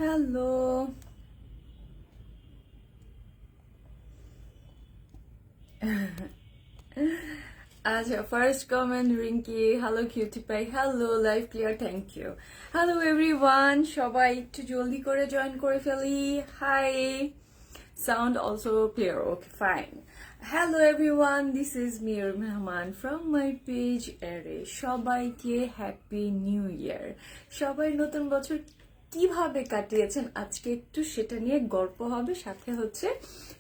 Hello. Acha, first comment Rinky. Hello cutie pie. Hello live clear. Thank you. Hello everyone. সবাই একটু জলদি করে join করে ফেলি. Hi. Sound also clear. Okay, fine. Hello everyone. This is Mir Mehman from my page Array. সবাইকে happy new year. সবাই নতুন বছর কিভাবে কাটিয়েছেন আজকে একটু সেটা নিয়ে গল্প হবে, সাথে হচ্ছে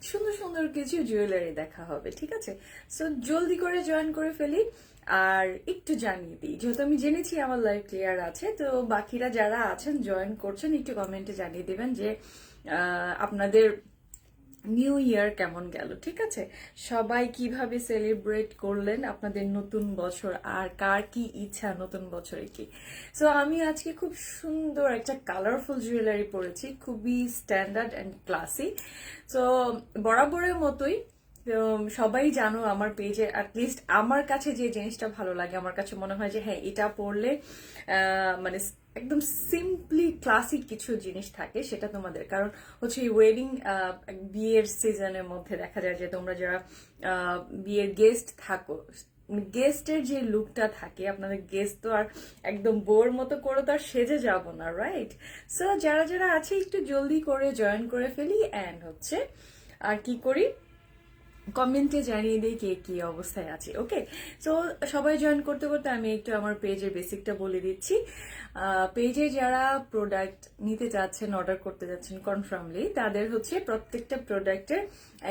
সুন্দর সুন্দর কিছু জুয়েলারি দেখা হবে, ঠিক আছে? সো জলদি করে জয়েন করে ফেলি আর একটু জানিয়ে দিই, যেহেতু আমি জেনেছি আমার লাইভ ক্লিয়ার আছে, তো বাকিরা যারা আছেন জয়েন করছেন একটু কমেন্টে জানিয়ে দিবেন যে আপনাদের নিউ ইয়ার কেমন গেল, ঠিক আছে? সবাই কিভাবে সেলিব্রেট করলেন আপনাদের নতুন বছর, আর কার কি ইচ্ছা নতুন বছরে কি। সো আমি আজকে খুব সুন্দর একটা কালারফুল জুয়েলারি পরেছি, খুবই স্ট্যান্ডার্ড অ্যান্ড ক্লাসি। সো বরাবরের মতোই সবাই জানো আমার পেজে অ্যাটলিস্ট আমার কাছে যে জিনিসটা ভালো লাগে, আমার কাছে মনে হয় যে হ্যাঁ এটা পরলে মানে একদম সিম্পলি ক্লাসিক কিছু জিনিস থাকে সেটা তোমাদের, কারণ হচ্ছে এই ওয়েডিং বিয়ের সিজনের মধ্যে দেখা যায় যে তোমরা যারা বিয়ের গেস্ট থাকো, গেস্টের যে লুকটা থাকে, আপনাদের গেস্ট তো আর একদম বোর মতো করে তো আর সেজে যাব না, রাইট? সো যারা যারা আছে একটু জলদি করে জয়েন করে ফেলি অ্যান্ড হচ্ছে আর কি করি, কমেন্টে জানিয়ে দিই কে কি অবস্থায় আছে। ওকে, সো সবাই জয়েন করতে করতে আমি একটু আমার পেজের বেসিকটা বলে দিচ্ছি। পেজে যারা প্রোডাক্ট নিতে যাচ্ছেন, অর্ডার করতে যাচ্ছেন কনফার্মলি, তাদের হচ্ছে প্রত্যেকটা প্রোডাক্টের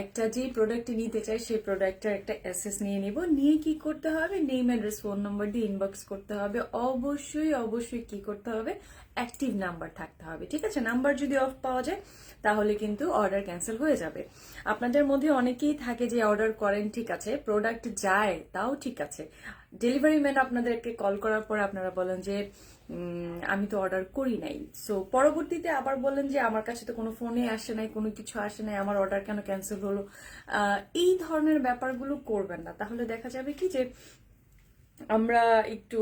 একটা, যে প্রোডাক্টটি নিতে চাই সেই প্রোডাক্টের একটা অ্যাসেস নিয়ে নিব, নিয়ে কি করতে হবে, নেম অ্যাড্রেস ফোন নাম্বার দিয়ে ইনবক্স করতে হবে। অবশ্যই অবশ্যই কি করতে হবে, অ্যাক্টিভ নাম্বার থাকতে হবে, ঠিক আছে? নাম্বার যদি অফ পাওয়া যায় তাহলে কিন্তু অর্ডার ক্যান্সেল হয়ে যাবে। আপনাদের মধ্যে অনেকেই থাকে যে অর্ডার করেন, ঠিক আছে, প্রোডাক্ট যায় তাও ঠিক আছে, ডেলিভারি ম্যান আপনাদেরকে কল করার পরে আপনারা বলেন যে আমি তো অর্ডার করি নাই। সো পরবর্তীতে আবার বলেন যে আমার কাছে তো কোনো ফোনে আসে নাই, কোনো কিছু আসে নাই, আমার অর্ডার কেন ক্যান্সেল হলো। এই ধরনের ব্যাপারগুলো করবেন না, তাহলে দেখা যাবে কি যে আমরা একটু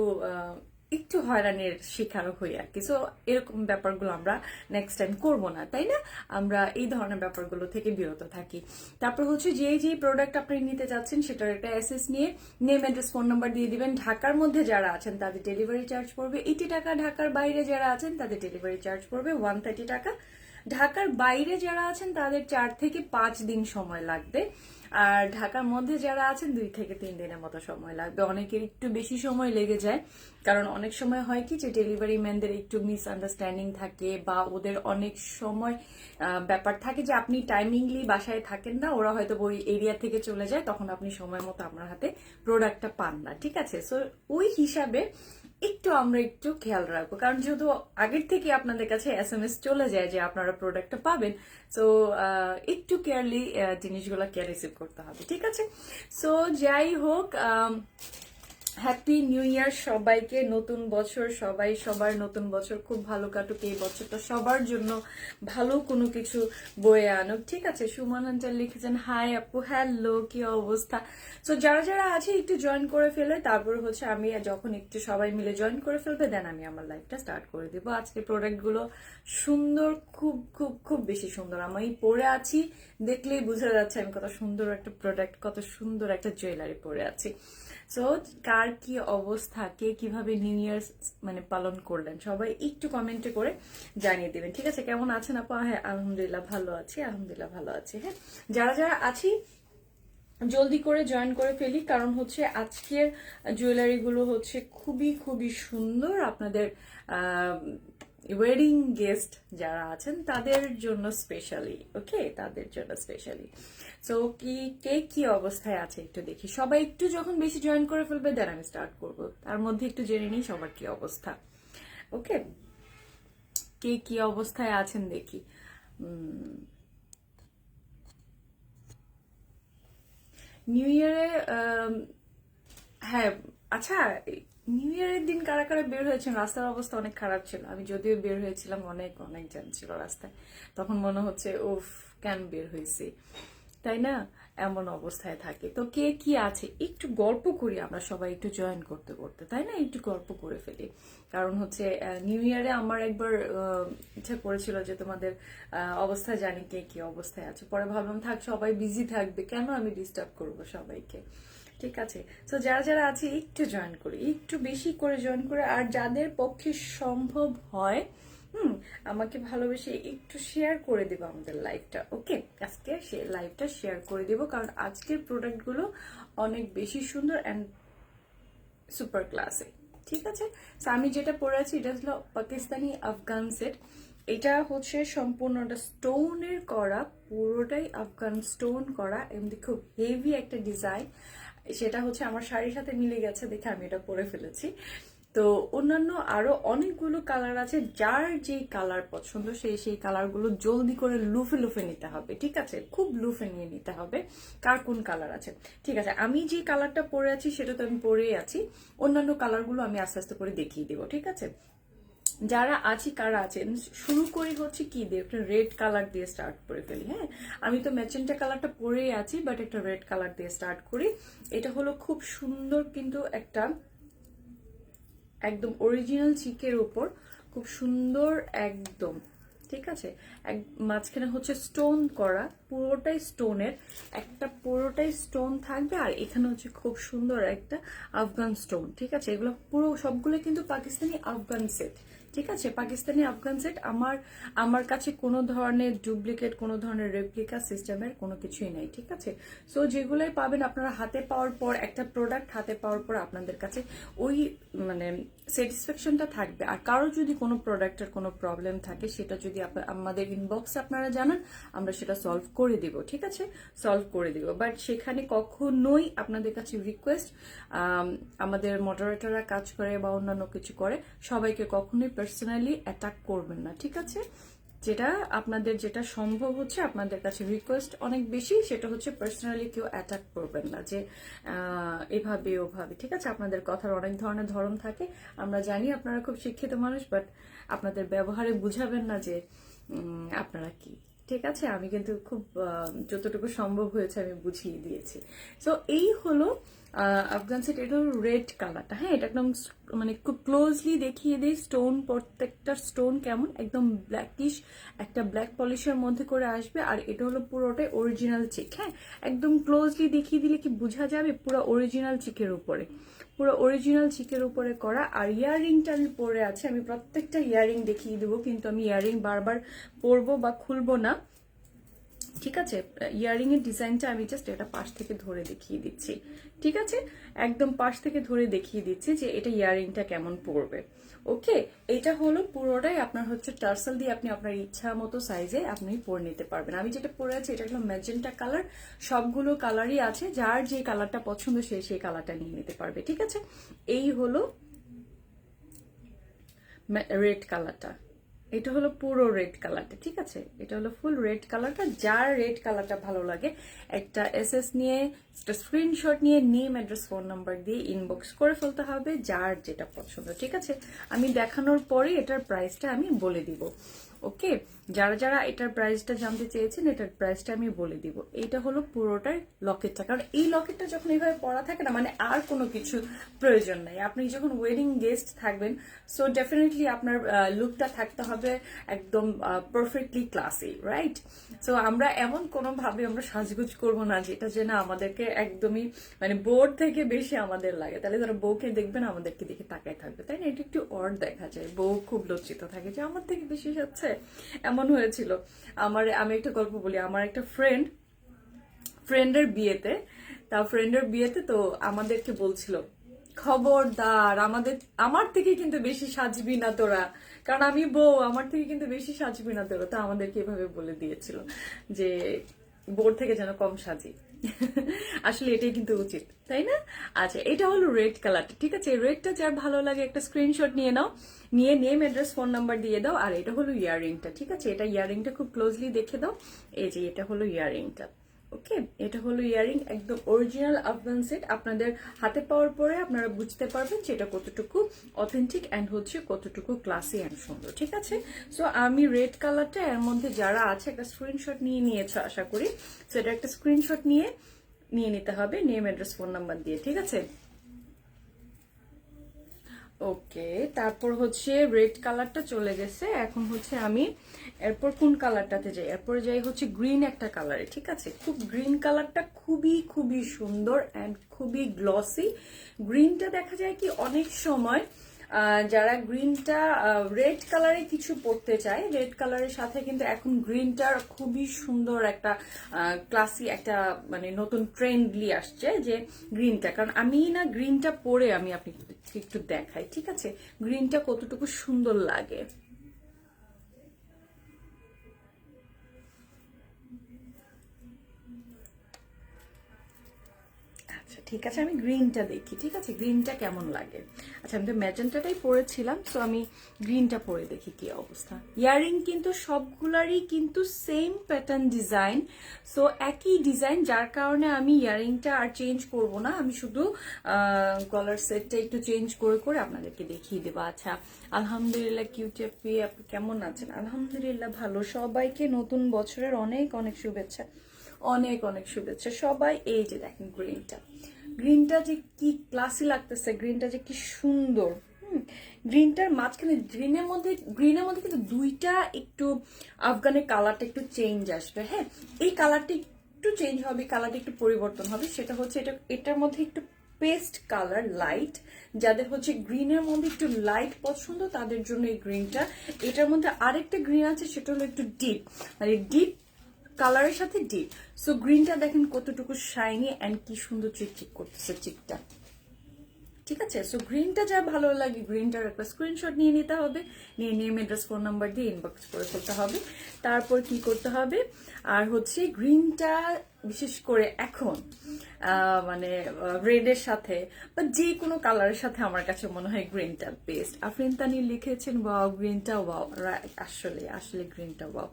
একটু হয়রানির শিকার হই আর কি। সো এরকম ব্যাপারগুলো আমরা নেক্সট টাইম করবো না, তাই না? আমরা এই ধরনের ব্যাপারগুলো থেকে বিরত থাকি। তারপর হচ্ছে যে প্রোডাক্ট আপনি নিতে যাচ্ছেন সেটার একটা অ্যাসেস নিয়ে নেম অ্যাড্রেস ফোন নাম্বার দিয়ে দিবেন। ঢাকার মধ্যে যারা আছেন তাদের ডেলিভারি চার্জ পড়বে 80 টাকা, ঢাকার বাইরে যারা আছেন তাদের ডেলিভারি চার্জ পড়বে 130 টাকা। ঢাকার বাইরে যারা আছেন তাদের 4 থেকে 5 দিন সময় লাগবে, আর ঢাকার মধ্যে যারা আছেন 2 থেকে 3 দিনের মতো সময় লাগবে। অনেকের একটু বেশি সময় লেগে যায়, কারণ অনেক সময় হয় কি যে ডেলিভারি ম্যানদের একটু মিসআন্ডারস্ট্যান্ডিং থাকে, বা ওদের অনেক সময় ব্যাপার থাকে যে আপনি টাইমিংলি বাসায় থাকেন না, ওরা হয়তো ওই এরিয়া থেকে চলে যায়, তখন আপনি সময় মতো আপনার হাতে প্রোডাক্টটা পান না, ঠিক আছে? সো ওই হিসাবে একটু আমরা একটু খেয়াল রাখবো, কারণ যেহেতু আগের থেকে আপনাদের কাছে SMS চলে যায় যে আপনারা প্রোডাক্টটা পাবেন, সো একটু কেয়ারলি জিনিসগুলোকে রিসিভ করতে হবে, ঠিক আছে? সো যাই হোক, হ্যাপি নিউ ইয়ার সবাইকে, নতুন বছর সবাই সবার নতুন বছর খুব ভালো কাটুক, এই বছরটা সবার জন্য ভালো কোনো কিছু বয়ে আনুক, ঠিক আছে? সুমন আঞ্চল লিখেছেন হাই আপু, হ্যালো, কি অবস্থা? সো যারা যারা আছে একটু জয়েন করে ফেলে, তারপর হচ্ছে আমি যখন একটু সবাই মিলে জয়েন করে ফেলবে দেন আমি আমার লাইভটা স্টার্ট করে দিব। আজকে প্রোডাক্টগুলো সুন্দর, খুব খুব খুব বেশি সুন্দর, আমি পরে আছি দেখলেই বোঝা যাচ্ছে আমি কত সুন্দর একটা প্রোডাক্ট, কত সুন্দর একটা জুয়েলারি পরে আছি। সো কার কি অবস্থা, কে কিভাবে নিউ ইয়ার মানে পালন করলেন, সবাই একটু কমেন্টে করে জানিয়ে দেবেন, ঠিক আছে? কেমন আছেন আপা? হ্যাঁ আলহামদুলিল্লাহ ভালো আছি, আলহামদুলিল্লাহ ভালো আছি। হ্যাঁ, যারা যারা আছি জলদি করে জয়েন করে ফেলি, কারণ হচ্ছে আজকের জুয়েলারিগুলো হচ্ছে খুবই খুবই সুন্দর, আপনাদের ওয়েডিং গেস্ট যারা আছেন তাদের জন্য স্পেশালি, ওকে, তাদের জন্য স্পেশালি। সো কে কি অবস্থায় আছে একটু দেখি, সবাই একটু যখন বেশি জয়েন করে ফেলবে দেন আমি স্টার্ট করব, তার মধ্যে একটু জেনে নিই সবার কি অবস্থা। ওকে, কে কি অবস্থায় আছেন দেখি। নিউ ইয়ারে হ্যাঁ, আচ্ছা, নিউ ইয়ারের দিন কারা কারা বের হয়েছেন? রাস্তার অবস্থা অনেক খারাপ ছিল, আমি যদিও বের হয়েছিলাম, অনেক অনেক জ্যাম ছিল রাস্তায়, তখন মনে হচ্ছে উফ কেন বের হয়েছি, তাই না? এমন অবস্থায় থাকে। তো কে কি আছে একটু গল্প করি আমরা সবাই, একটু জয়েন করতে করতে, তাই না? একটু গল্প করে ফেলি। কারণ হচ্ছে নিউ ইয়ারে আমার একবার ইচ্ছা করেছিল যে তোমাদের অবস্থা জানি কে কি অবস্থায় আছে, পরে ভাবলাম থাক সবাই বিজি থাকবে, কেন আমি ডিস্টার্ব করবো সবাইকে। ঠিক আছে, তো যারা যারা আছে একটু জয়েন করি, একটু বেশি করে জয়েন করে, আর যাদের পক্ষে সম্ভব হয় আমাকে ভালোবেসে একটু শেয়ার করে দেবো আমাদের লাইভটা। ওকে, আজকে লাইভটা শেয়ার করে দেবো, কারণ আজকের প্রোডাক্টগুলো অনেক বেশি সুন্দর অ্যান্ড সুপার ক্লাসে। ঠিক আছে, তো আমি যেটা পরে আছি এটা হলো পাকিস্তানি আফগান সেট। এটা হচ্ছে সম্পূর্ণটা স্টোনের করা, পুরোটাই আফগান স্টোন করা, এমনি খুব হেভি একটা ডিজাইন। সেটা হচ্ছে আমার শাড়ির সাথে মিলে গেছে দেখে আমি এটা পরে ফেলেছি। তো অন্যান্য আরো অনেকগুলো কালার আছে, যার যেই কালার পছন্দ সেই কালারগুলো জলদি করে লুফে লুফে নিতে হবে। ঠিক আছে, খুব লুফে নিয়ে নিতে হবে কার কোন কালার আছে। ঠিক আছে, আমি যে কালারটা পরে আছি সেটা তো আমি পরেই আছি, অন্যান্য কালারগুলো আমি আস্তে আস্তে করে দেখিয়ে দেবো। ঠিক আছে, যারা আছি কারা আছেন, শুরু করি হচ্ছে কি দিয়ে, একটা রেড কালার দিয়ে স্টার্ট করে ফেলি। হ্যাঁ, আমি তো ম্যাজেন্টা কালারটা পরেই আছি, বাট একটা রেড কালার দিয়ে স্টার্ট করি। এটা হলো খুব সুন্দর, কিন্তু একটা একদম অরিজিনাল চিকের উপর খুব সুন্দর একদম। ঠিক আছে, মাঝখানে হচ্ছে স্টোন করা, পুরোটাই স্টোনের, একটা পুরোটাই স্টোন থাকবে, আর এখানে হচ্ছে খুব সুন্দর একটা আফগান স্টোন। ঠিক আছে, এগুলো পুরো সবগুলো কিন্তু পাকিস্তানি আফগান সেট। ঠিক আছে, পাকিস্তানি আফগান সেট। আমার কাছে কোনো ধরনের ডুপ্লিকেট, কোনো ধরনের রেপ্লিকা সিস্টেমের কোনো কিছুই নাই। ঠিক আছে, সো যেগুলোই পাবেন আপনারা হাতে পাওয়ার পর, একটা প্রোডাক্ট হাতে পাওয়ার পর আপনাদের কাছে ওই মানে স্যাটিসফ্যাকশনটা থাকবে। আর কারো যদি কোনো প্রোডাক্টের কোনো প্রবলেম থাকে, সেটা যদি আমাদের ইনবক্সে আপনারা জানান, আমরা সেটা সলভ করে দিব। ঠিক আছে, সলভ করে দিব, বাট সেখানে কখনোই আপনাদের কাছে রিকোয়েস্ট, আমাদের মডারেটররা কাজ করে বা অন্যান্য কিছু করে, সবাইকে কখনোই পার্সোনালি অ্যাটাক করবেন না। ঠিক আছে, যেটা আপনাদের যেটা সম্ভব হচ্ছে, আপনাদের কাছে রিকোয়েস্ট অনেক বেশি, সেটা হচ্ছে পার্সোনালি কেউ অ্যাটাক করবেন না, যে এভাবে ওভাবে। ঠিক আছে, আপনাদের কথার অনেক ধরনের ধরন থাকে, আমরা জানি আপনারা খুব শিক্ষিত মানুষ, বাট আপনাদের ব্যবহারে বুঝাবেন না যে আপনারা কি। ঠিক আছে, আমি কিন্তু খুব যতটুকু সম্ভব হয়েছে আমি বুঝিয়ে দিয়েছি। সো এই হলো আফগান সেট। এটা হলো রেড কালারটা। হ্যাঁ, এটা একদম মানে খুব ক্লোজলি দেখিয়ে দিই স্টোন, প্রত্যেকটা স্টোন কেমন একদম ব্ল্যাকিশ, একটা ব্ল্যাক পলিশের মধ্যে করে আসবে। আর এটা হলো পুরোটাই অরিজিনাল চিক। হ্যাঁ, একদম ক্লোজলি দেখিয়ে দিলে কি বোঝা যাবে, পুরো অরিজিনাল চিকের উপরে, পুরো অরিজিনাল চিকের উপরে করা। আর ইয়াররিংটা আমি পরে আছে, আমি প্রত্যেকটা ইয়াররিং দেখিয়ে দেবো, কিন্তু আমি ইয়াররিং বারবার পরবো বা খুলবো না। ঠিক আছে, ইয়াররিং এর ডিজাইনটা আমি জাস্ট এটা পাশ থেকে ধরে দেখিয়ে দিচ্ছি। ঠিক আছে, একদম পাশ থেকে ধরে দেখিয়ে দিচ্ছি যে এটা ইয়াররিংটা কেমন পড়বে। ওকে, এটা হলো পুরোটাই আপনার হচ্ছে টার্সেল দিয়ে আপনি আপনার ইচ্ছা মতো সাইজে আপনি পরে নিতে পারবেন। আমি যেটা পরে আছি এটা হলো ম্যাজেন্টা কালার, সবগুলো কালারই আছে, যার যে কালারটা পছন্দ সেই কালারটা নিয়ে নিতে পারবে। ঠিক আছে, এই হলো রেড কালারটা, এটা হলো পুরো রেড কালারটা। ঠিক আছে, এটা হলো ফুল রেড কালারটা। যার রেড কালারটা ভালো লাগে একটা এসএস নিয়ে, একটা স্ক্রিনশট নিয়ে, নেম, অ্যাড্রেস, ফোন নাম্বার দিয়ে ইনবক্স করে ফেলতে হবে, যার যেটা পছন্দ। ঠিক আছে, আমি দেখানোর পরে এটার প্রাইসটা আমি বলে দিব। ওকে, যারা যারা এটার প্রাইসটা জানতে চেয়েছেন, এটার প্রাইসটা আমি বলে দিব। এইটা হলো পুরোটার লকেটটা, কারণ এই লকেটটা যখন এইভাবে পরা থাকে না, মানে আর কোনো কিছু প্রয়োজন নাই। আপনি যখন ওয়েডিং গেস্ট থাকবেন, সো ডেফিনেটলি আপনার লুকটা থাকতে হবে একদম পারফেক্টলি ক্লাসি, রাইট? সো আমরা এমন কোনোভাবে আমরা সাজগুজ করবো না যেটা যে না আমাদেরকে একদমই মানে বোর থেকে বেশি আমাদের লাগে, তাহলে যারা বউকে দেখবেন আমাদেরকে দেখে তাকায় থাকবে, তাই না? এটা একটু অড দেখা যায়, বউ খুব লজ্জিত থাকে যে আমার থেকে বেশি হচ্ছে। এমন হয়েছিল আমি একটা গল্প বলি। আমার একটা ফ্রেন্ডের বিয়েতে তো আমাদেরকে বলছিল, খবরদার আমার থেকে কিন্তু বেশি সাজবি না তোরা, কারণ আমি বউ, আমার থেকে কিন্তু বেশি সাজবি না তোরা। তো আমাদেরকে এভাবে বলে দিয়েছিল যে বোর থেকে যেন কম সাজি। আসলে এটাই কিন্তু উচিত, তাই না? আচ্ছা, এটা হলো রেড কালারটা। ঠিক আছে, রেডটা যার ভালো লাগে একটা স্ক্রিনশট নিয়ে নাও, নিয়ে নেম, অ্যাড্রেস, ফোন নাম্বার দিয়ে দাও। আর এটা হলো ইয়াররিংটা। ঠিক আছে, এটা ইয়াররিংটা খুব ক্লোজলি দেখে দাও। এই যে এটা হলো ইয়াররিংটা। ওকে, এটা হলো ইয়ারিং, একদম অরিজিনাল আফগান সেট। আপনাদের হাতে পাওয়ার পরে আপনারা বুঝতে পারবেন যে এটা কতটুকু অথেন্টিক অ্যান্ড হচ্ছে কতটুকু ক্লাসি অ্যান্ড সুন্দর। ঠিক আছে, সো আমি রেড কালারটা এর মধ্যে যারা আছে একটা স্ক্রিনশট নিয়ে নিয়েছো আশা করি। সো এটা একটা স্ক্রিনশট নিয়ে নিতে হবে নেম, অ্যাড্রেস, ফোন নাম্বার দিয়ে। ঠিক আছে, ওকে। তারপর হচ্ছে রেড কালারটা চলে গেছে, এখন হচ্ছে আমি এরপর কোন কালারটাতে যাই, এরপরে যাই হচ্ছে গ্রিন একটা কালারে। ঠিক আছে, খুব গ্রিন কালারটা খুবই খুবই সুন্দর অ্যান্ড খুবই গ্লসি। গ্রিনটা দেখা যায় কি অনেক সময় যারা গ্রিনটা রেড কালারে কিছু পরতে চায়, রেড কালারের সাথে কিন্তু এখন গ্রিনটার খুবই সুন্দর একটা ক্লাসি একটা মানে নতুন ট্রেন্ডলি আসছে যে গ্রিনটা। কারণ আমি না গ্রিনটা পরে আমি আপনি একটু দেখাই। ঠিক আছে, গ্রিনটা কতটুকু সুন্দর লাগে। আচ্ছা ঠিক আছে, আমি গ্রিনটা দেখি। ঠিক আছে, গ্রিনটা কেমন লাগে। আচ্ছা আমি তো ম্যাজেন্টাটাই পরেছিলাম, সো আমি গ্রিনটা পরে দেখি কি অবস্থা। ইয়ারিং কিন্তু সবগুলারই কিন্তু সেম প্যাটার্ন ডিজাইন, সো একই ডিজাইন, যার কারণে আমি ইয়ারিংটা আর চেঞ্জ করব না, আমি শুধু গলার সেটটা একটু চেঞ্জ করে করে আপনাদেরকে দেখিয়ে দেবো। আচ্ছা আলহামদুলিল্লাহ কিউটি আপনি কেমন আছেন? আলহামদুলিল্লাহ ভালো। সবাইকে নতুন বছরের অনেক অনেক শুভেচ্ছা, অনেক অনেক শুভেচ্ছা সবাই। এই যে দেখেন গ্রিনটা, গ্রিনটা যে কি ক্লাসি লাগতেছে, গ্রিনটা যে কি সুন্দর। গ্রিনটার মাঝখানে গ্রিনের মধ্যে কিন্তু দুইটা একটু আফগানের কালারটা একটু চেঞ্জ আসবে। হ্যাঁ, এই কালারটা একটু চেঞ্জ হবে, কালারটা একটু পরিবর্তন হবে। সেটা হচ্ছে এটার মধ্যে একটু পেস্ট কালার লাইট, যাদের হচ্ছে গ্রিনের মধ্যে একটু লাইট পছন্দ তাদের জন্য এই গ্রিনটা। এটার মধ্যে আরেকটা গ্রিন আছে, সেটা হলো একটু ডিপ, মানে ডিপ কালারের সাথে ডিপ। সো গ্রিনটা দেখেন কতটুকু শাইনি অ্যান্ড কি সুন্দর চিকচিক করতেছে চিকটা। ঠিক আছে, সো গ্রিনটা যা ভালো লাগে গ্রিনটার একটা স্ক্রিনশট নিয়ে নিতে হবে, নিয়ে নেম, অ্যাড্রেস, ফোন নাম্বার দিয়ে ইনবক্স করে ফেলতে হবে। তারপর কি করতে হবে, আর হচ্ছে গ্রিনটা বিশেষ করে এখন মানে রেডের সাথে বা যে কোনো কালারের সাথে আমার কাছে মনে হয় গ্রিনটা বেস্ট। আফরিন তানি লিখেছেন ওয়াও গ্রিনটা, ওয়াও আসলে আসলে গ্রিনটা ওয়াও।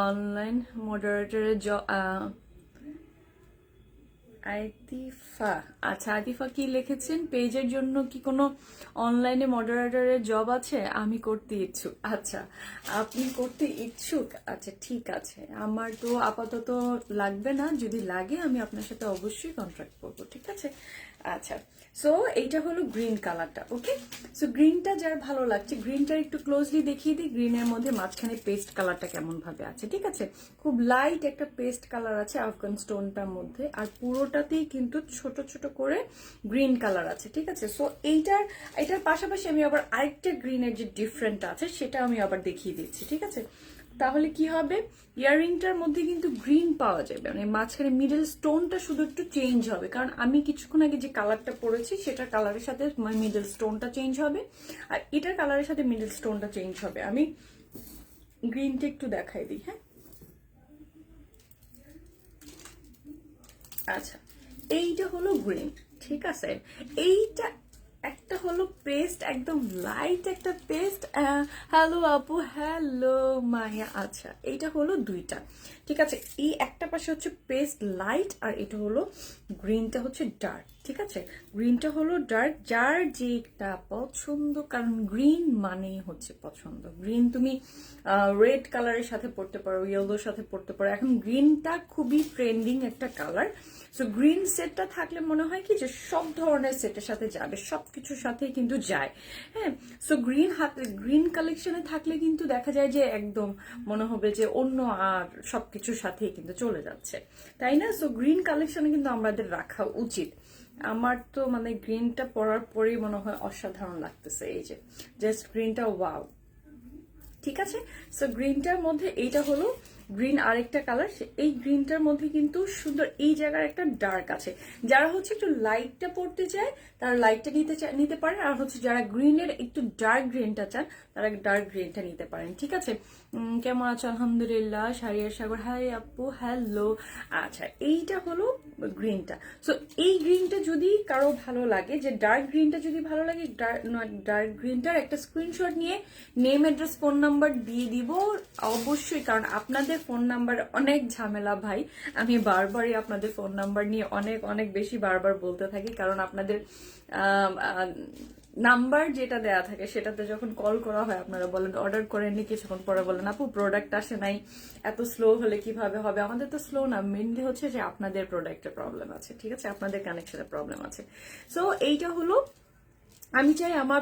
অনলাইন মডারেটরের আতিফা, আচ্ছা আতিফা কি লিখেছেন, পেজের জন্য কি কোনো অনলাইনে মডারেটরের জব আছে? আমি করতে ইচ্ছুক। আচ্ছা আপনি করতে ইচ্ছুক, আচ্ছা ঠিক আছে। আমার তো আপাতত লাগবে না, যদি লাগে আমি আপনার সাথে অবশ্যই কন্ট্যাক্ট করবো। ঠিক আছে, আচ্ছা সো এইটা হলো গ্রিন কালারটা। ওকে, সো গ্রিনটা যার ভালো লাগছে, গ্রিনটা একটু ক্লোজলি দেখিয়ে দিই। গ্রিনের মধ্যে মাঝখানে পেস্ট কালারটা কেমন ভাবে আছে। ঠিক আছে, খুব লাইট একটা পেস্ট কালার আছে আফগান স্টোনটার মধ্যে, আর পুরোটাতেই কিন্তু ছোট ছোট করে গ্রিন কালার আছে। ঠিক আছে, সো এটার পাশাপাশি আমি আবার আরেকটা গ্রিনের যে ডিফারেন্ট আছে সেটা আমি আবার দেখিয়ে দিচ্ছি। ঠিক আছে, তাহলে কি হবে, ইয়াররিংটার মধ্যে কিন্তু গ্রিন পাওয়া যাবে, মানে মাঝখানে মিডল স্টোনটা শুধু একটু চেঞ্জ হবে। কারণ আমি কিছুক্ষণ আগে যে কালারটা পরেছি সেটার কালারের সাথে মিডল স্টোনটা চেঞ্জ হবে, আর এটার কালারের সাথে মিডল স্টোনটা চেঞ্জ হবে। আমি গ্রিনটা একটু দেখাই দিই। হ্যাঁ, আচ্ছা এইটা হলো গ্রিন। ঠিক আছে, এইটা একটা হলো পেস্ট, একদম লাইট একটা পেস্ট। হ্যালো আপু, হ্যালো মায়া। আচ্ছা এইটা হলো দুইটা। ঠিক আছে, এই একটা পাশে হচ্ছে পেস্ট লাইট, আর এটা হলো গ্রিনটা হচ্ছে ডার্ক। ঠিক আছে, গ্রিনটা হলো ডার্ক, যার যেটা পছন্দ, কারণ গ্রিন মানেই হচ্ছে পছন্দ। গ্রিন তুমি রেড কালারের সাথে পড়তে পারো, ইয়েলোর সাথে পড়তে পারো। এখন গ্রিনটা খুবই ট্রেন্ডিং একটা কালার। সো গ্রিন সেটটা থাকলে মনে হয় কি যে সব ধরনের সেটের সাথে যাবে, সবকিছুর সাথে কিন্তু যায়। হ্যাঁ, সো গ্রিন কালেকশনে থাকলে কিন্তু দেখা যায় যে একদম মনে হবে যে অন্য আর সবকিছুর সাথেই কিন্তু চলে যাচ্ছে, তাই না? সো গ্রিন কালেকশনে কিন্তু আমাদের রাখা উচিত। আমার তো মানে গ্রিনটা পরার পরেই মনে হয় অসাধারণ লাগতেছে। এই যে জাস্ট গ্রিনটা ওয়াও। ঠিক আছে, সো গ্রিনটার মধ্যে এইটা হলো গ্রিন আরেকটা কালার। এই গ্রিনটার মধ্যে কিন্তু সুন্দর এই জায়গার একটা ডার্ক আছে। যারা হচ্ছে একটু লাইটটা পড়তে চায় তারা লাইটটা নিতে পারেন, আর হচ্ছে যারা গ্রিনের একটু ডার্ক গ্রিনটা চান তারা ডার্ক গ্রিনটা নিতে পারেন। ঠিক আছে, কেমন আছো? আলহামদুলিল্লাহ। সারিয়ার সাগর, হাই আপু, হ্যালো। আচ্ছা এইটা হলো গ্রিনটা। সো এই গ্রিনটা যদি কারো ভালো লাগে, যে ডার্ক গ্রিনটা যদি ভালো লাগে, ডার্ক গ্রিনটার একটা স্ক্রিনশট নিয়ে নেম, অ্যাড্রেস, ফোন নাম্বার দিয়ে দিব অবশ্যই। কারণ আপনাদের ফোন নাম্বার অনেক ঝামেলা ভাই, আমি বারবারই আপনাদের ফোন নাম্বার নিয়ে অনেক অনেক বেশি বারবার বলতে থাকি, কারণ আপনাদের নাম্বার যেটা দেয়া থাকে সেটাতে যখন কল করা হয় আপনারা বলেন অর্ডার করেননি, কিছুক্ষণ পরে বলেন আপু প্রোডাক্ট আসে নাই, এত স্লো হলে কিভাবে হবে। আমাদের তো স্লো না, মেনলি হচ্ছে যে আপনাদের প্রোডাক্টের প্রবলেম আছে, ঠিক আছে, আপনাদের কানেকশনের প্রবলেম আছে। সো এইটা হলো, আমি চাই আমার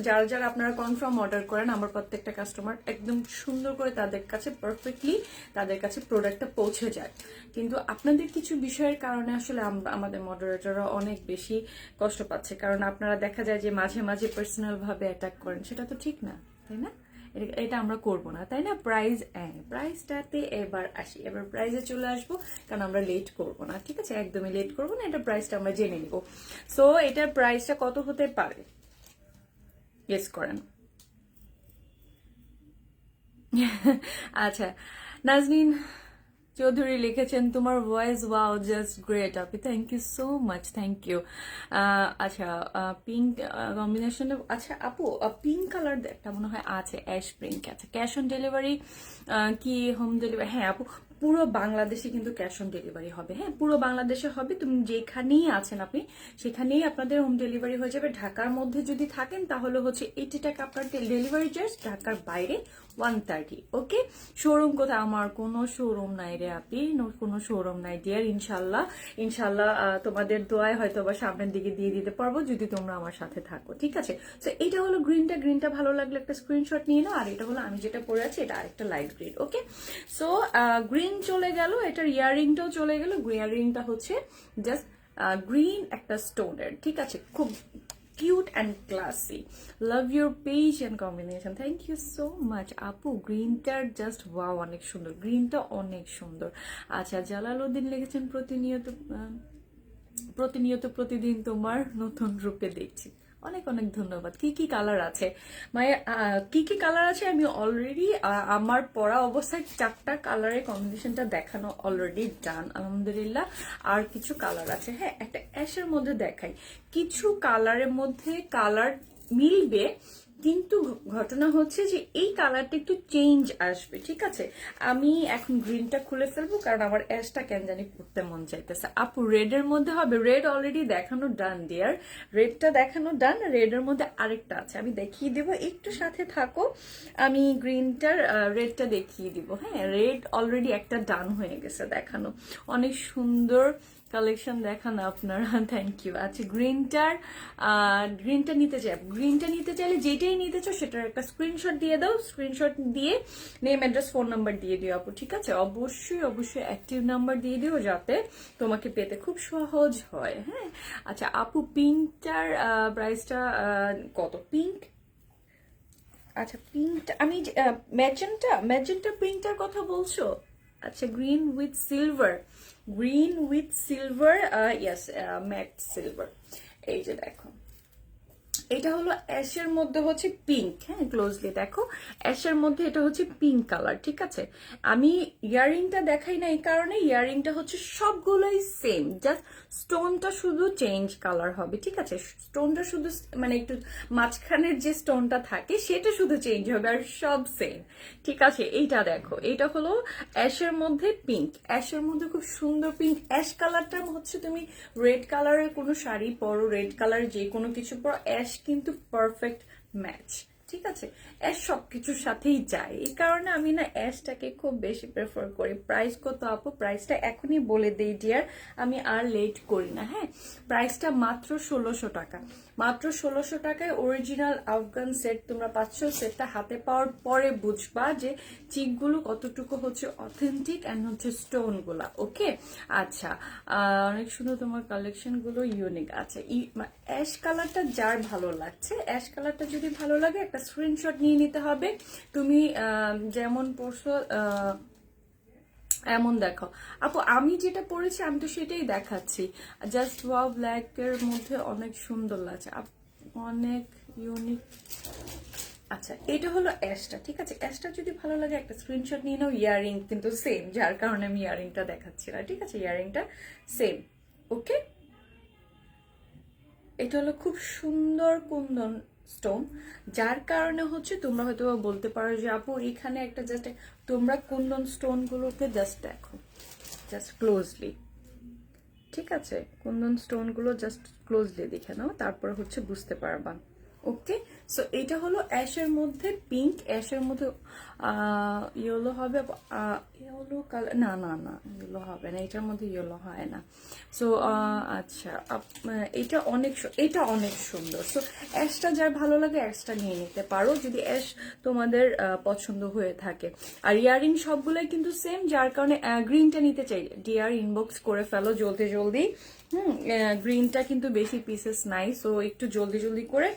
যারা যারা আপনারা কনফার্ম অর্ডার করেন, আমার প্রত্যেকটা কাস্টমার একদম সুন্দর করে তাদের কাছে পারফেক্টলি তাদের কাছে প্রোডাক্টটা পৌঁছে যায়। কিন্তু আপনাদের কিছু বিষয়ের কারণে আসলে আমাদের মডারেটররা অনেক বেশি কষ্ট পাচ্ছে, কারণ আপনারা দেখা যায় যে মাঝে মাঝে পার্সোনাল ভাবে অ্যাটাক করেন, সেটা তো ঠিক না, তাই না? এটা আমরা করব না, তাই না? প্রাইসটাতে এবার আসি, এবার প্রাইসে চলে আসবো, কারণ আমরা লেট করব না, ঠিক আছে, একদমই লেট করব না। এটা প্রাইসটা আমরা জেনে নিব। সো এটার প্রাইসটা কত হতে পারে গেস করেন। আচ্ছা, নাজনীন চৌধুরী লিখেছেন তোমার ভয়েস ওয়াও জাস্ট গ্রেট আপি, thank you so much, thank you. আচ্ছা, পিঙ্ক কম্বিনেশন, আচ্ছা আপু পিঙ্ক কালার একটা মনে হয় আছে, অ্যাশ পিঙ্ক। আচ্ছা, ক্যাশ অন ডেলিভারি কি হোম ডেলিভারি? হ্যাঁ আপু, পুরো বাংলাদেশে কিন্তু ক্যাশ অন ডেলিভারি হবে। হ্যাঁ, পুরো বাংলাদেশে হবে, তুমি যেখানেই আছেন আপনি সেখানেই আপনাদের হোম ডেলিভারি হয়ে যাবে। ঢাকার মধ্যে যদি থাকেন তাহলে হচ্ছে 80 টাকা আপনার ডেলিভারি চার্জ, ঢাকার বাইরে 130। ওকে, শোরুম কোথায়? আমার কোনো শোরুম নাই রে আপনি, কোনো শোরুম নাই ডিয়ার। ইনশাল্লাহ ইনশাল্লাহ তোমাদের দোয়ায় হয়তো বা সামনের দিকে দিয়ে দিতে পারবো যদি তোমরা আমার সাথে থাকো, ঠিক আছে। তো এটা হলো গ্রিনটা ভালো লাগলে একটা স্ক্রিনশট নিয়ে নাও। আর এটা হলো আমি যেটা পরে আছি, এটা আরেকটা লাইট গ্রিন। ওকে, সো গ্রিন চলে গেল, এটার ইয়াররিংটাও চলে গেল। ইয়াররিংটা হচ্ছে জাস্ট গ্রিন একটা স্টোনের, ঠিক আছে, খুব cute and classy. Love your page and combination, thank you so much আপু। গ্রিনটার জাস্ট ওয়াও, অনেক সুন্দর, গ্রিনটা অনেক সুন্দর। আচ্ছা, জালালউদ্দিন লিখেছেন প্রতিনিয়ত প্রতিদিন তোমার নতুন রূপে দেখছি, অনেক অনেক ধন্যবাদ। কি কি কালার আছে মায়া, কি কি কালার আছে আমি অলরেডি আমার পরা অবস্থায় 4টা কালারের কম্বিনেশনটা দেখানো অলরেডি ডান, আলহামদুলিল্লাহ। আর কিছু কালার আছে, হ্যাঁ একটা অ্যাশের মধ্যে দেখাই, কিছু কালারের মধ্যে কালার মিলবে, কিন্তু ঘটনা হচ্ছে যে এই কালারটা একটু চেঞ্জ আসবে, ঠিক আছে। আমি এখন গ্রিনটা খুলে ফেলবো, কারণ আমার অ্যাশটা কেন জানি পড়তে মন চাইতেছে। আপু রেডের মধ্যে হবে? রেড অলরেডি দেখানো ডান ডিয়ার, রেডটা দেখানো ডান। রেডের মধ্যে আরেকটা আছে, আমি দেখিয়ে দেবো, একটু সাথে থাকো, আমি গ্রিনটার রেডটা দেখিয়ে দিব। হ্যাঁ, রেড অলরেডি একটা ডান হয়ে গেছে দেখানো, অনেক সুন্দর কালেকশন দেখান আপনারা, থ্যাংক ইউ। আচ্ছা, গ্রিনটা নিতে চাইলে যেটাই নিতে চাও সেটার একটা স্ক্রিনশট দিয়ে দাও, স্ক্রিনশট দিয়ে নেম অ্যাড্রেস ফোন নাম্বার দিয়ে দিও আপু, ঠিক আছে। অবশ্যই অ্যাক্টিভ নাম্বার দিয়ে দিও, যাতে তোমাকে পেতে খুব সহজ হয়। হ্যাঁ, আচ্ছা আপু পিঙ্কটার প্রাইসটা কত? পিঙ্ক, আচ্ছা পিঙ্কটা আমি ম্যাজেন্টা পিঙ্কটার কথা বলছো? আচ্ছা, green with silver, yes, matte silver. এই যে দেখো, এটা হলো অ্যাশের মধ্যে হচ্ছে পিঙ্ক। হ্যাঁ, ক্লোজলি দেখো, অ্যাশের মধ্যে এটা হচ্ছে পিঙ্ক কালার, ঠিক আছে। আমি ইয়াররিংটা দেখাই না এই কারণে, ইয়াররিংটা হচ্ছে সবগুলোই সেম, জাস্ট স্টোনটা শুধু চেঞ্জ কালার হবে, ঠিক আছে। স্টোনটা শুধু মানে একটু মাঝখানের যে স্টোনটা থাকে সেটা শুধু চেঞ্জ হবে, আর সব সেম, ঠিক আছে। এইটা দেখো, এইটা হলো অ্যাশের মধ্যে পিঙ্ক, অ্যাশের মধ্যে খুব সুন্দর পিঙ্ক। অ্যাশ কালারটা হচ্ছে তুমি রেড কালারের কোনো শাড়ি পরো, রেড কালার যে কোনো কিছু পরো, অ্যাশ কিন্তু পারফেক্ট ম্যাচ, ঠিক আছে। অ্যাশ সবকিছুর সাথেই যায়, এই কারণে আমি না অ্যাশটাকে খুব বেশি প্রেফার করি। প্রাইস কত আপু? প্রাইসটা এখনই বলে দেই ডিয়ার, আমি আর লেট করি না। হ্যাঁ, প্রাইসটা মাত্র 1600 টাকা, মাত্র 1600 টাকায় অরিজিনাল আফগান সেট তোমরা পাচ্ছ। সেটটা হাতে পাওয়ার পরে বুঝবা যে চিকগুলো কতটুকু হচ্ছে অথেন্টিক অ্যান্ড হচ্ছে স্টোন গুলা। ওকে, আচ্ছা, অনেক সুন্দর তোমার কালেকশন গুলো, ইউনিক। আচ্ছা, অ্যাশ কালারটা যার ভালো লাগছে, অ্যাশ কালারটা যদি ভালো লাগে একটা স্ক্রিনশট নিয়ে নিতে হবে। তুমি যেমন পরশু এমন দেখো আপু, আমি যেটা পরেছি আমি তো সেটাই দেখাচ্ছি। জাস্ট ওয়াও, ব্ল্যাক এর মধ্যে অনেক সুন্দর লাগছে, অনেক ইউনিক। আচ্ছা, এটা হলো অ্যাশটা, ঠিক আছে। অ্যাশটা যদি ভালো লাগে একটা স্ক্রিনশট নিয়ে নাও। ইয়াররিং কিন্তু সেম, যার কারণে আমি ইয়াররিংটা দেখাচ্ছি না, ঠিক আছে। ইয়াররিংটা সেম। ওকে, এটা হলো খুব সুন্দর কুন্দন স্টোন, যার কারণে হচ্ছে তোমরা হয়তো বলতে পারো যে আপু এখানে একটা জাস্ট, তোমরা কুন্দন স্টোন গুলোকে জাস্ট দেখো, জাস্ট ক্লোজলি, ঠিক আছে, কুন্দন স্টোন গুলো জাস্ট ক্লোজলি দেখে নাও, তারপর হচ্ছে বুঝতে পারবা। ওকে, সো এটা হলো অ্যাশের মধ্যে পিঙ্ক, অ্যাশের মধ্যে ইয়েলো হবে, ইয়েলো কালার, না না না ইয়েলো হবে না, এটার মধ্যে ইয়েলো হয় না। সো আচ্ছা, এটা অনেক সুন্দর। সো অ্যাশটা যার ভালো লাগে অ্যাশটা নিয়ে নিতে পারো যদি অ্যাশ তোমাদের পছন্দ হয়ে থাকে। আর ইয়ারিং সবগুলোই কিন্তু সেম, যার কারণে গ্রিনটা নিতে চাই ডিয়ার ইনবক্স করে ফেলো জলদি জলদি। গ্রিনটা কিন্তু বেশি পিসেস নাই, সো একটু জলদি জলদি করে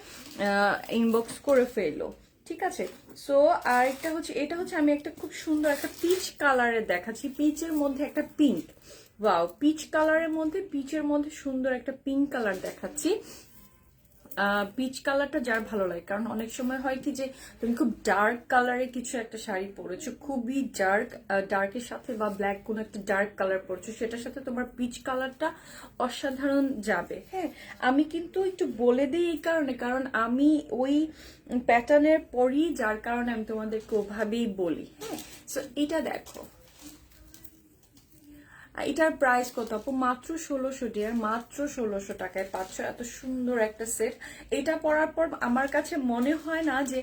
ইনবক্স করে ফেলো, ঠিক আছে। সো আর একটা হচ্ছে, এটা হচ্ছে আমি একটা খুব সুন্দর একটা পিচ কালারের দেখাচ্ছি, পিচের মধ্যে একটা পিঙ্ক, ওয়াও, পিচ কালারের মধ্যে, পিচের মধ্যে সুন্দর একটা পিঙ্ক কালার দেখাচ্ছি। পিচ কালারটা যার ভালো লাগে, কারণ অনেক সময় হয় কি যে তুমি খুব ডার্ক কালারে কিছু একটা শাড়ি পরেছো, খুবই ডার্কের সাথে বা ব্ল্যাক কোনো একটা ডার্ক কালার পরেছো, সেটার সাথে তোমার পিচ কালারটা অসাধারণ যাবে। হ্যাঁ, আমি কিন্তু একটু বলে দিই এই কারণে, কারণ আমি ওই প্যাটার্নের পরি, যার কারণে আমি তোমাদেরকে ওভাবেই বলি। হ্যাঁ, সো এটা দেখো, এটার প্রাইস কত আপু? মাত্র 1600 ডিয়ার, মাত্র 1600 টাকায় পাচ্ছ এত সুন্দর একটা সেট। এটা পরার পর আমার কাছে মনে হয় না যে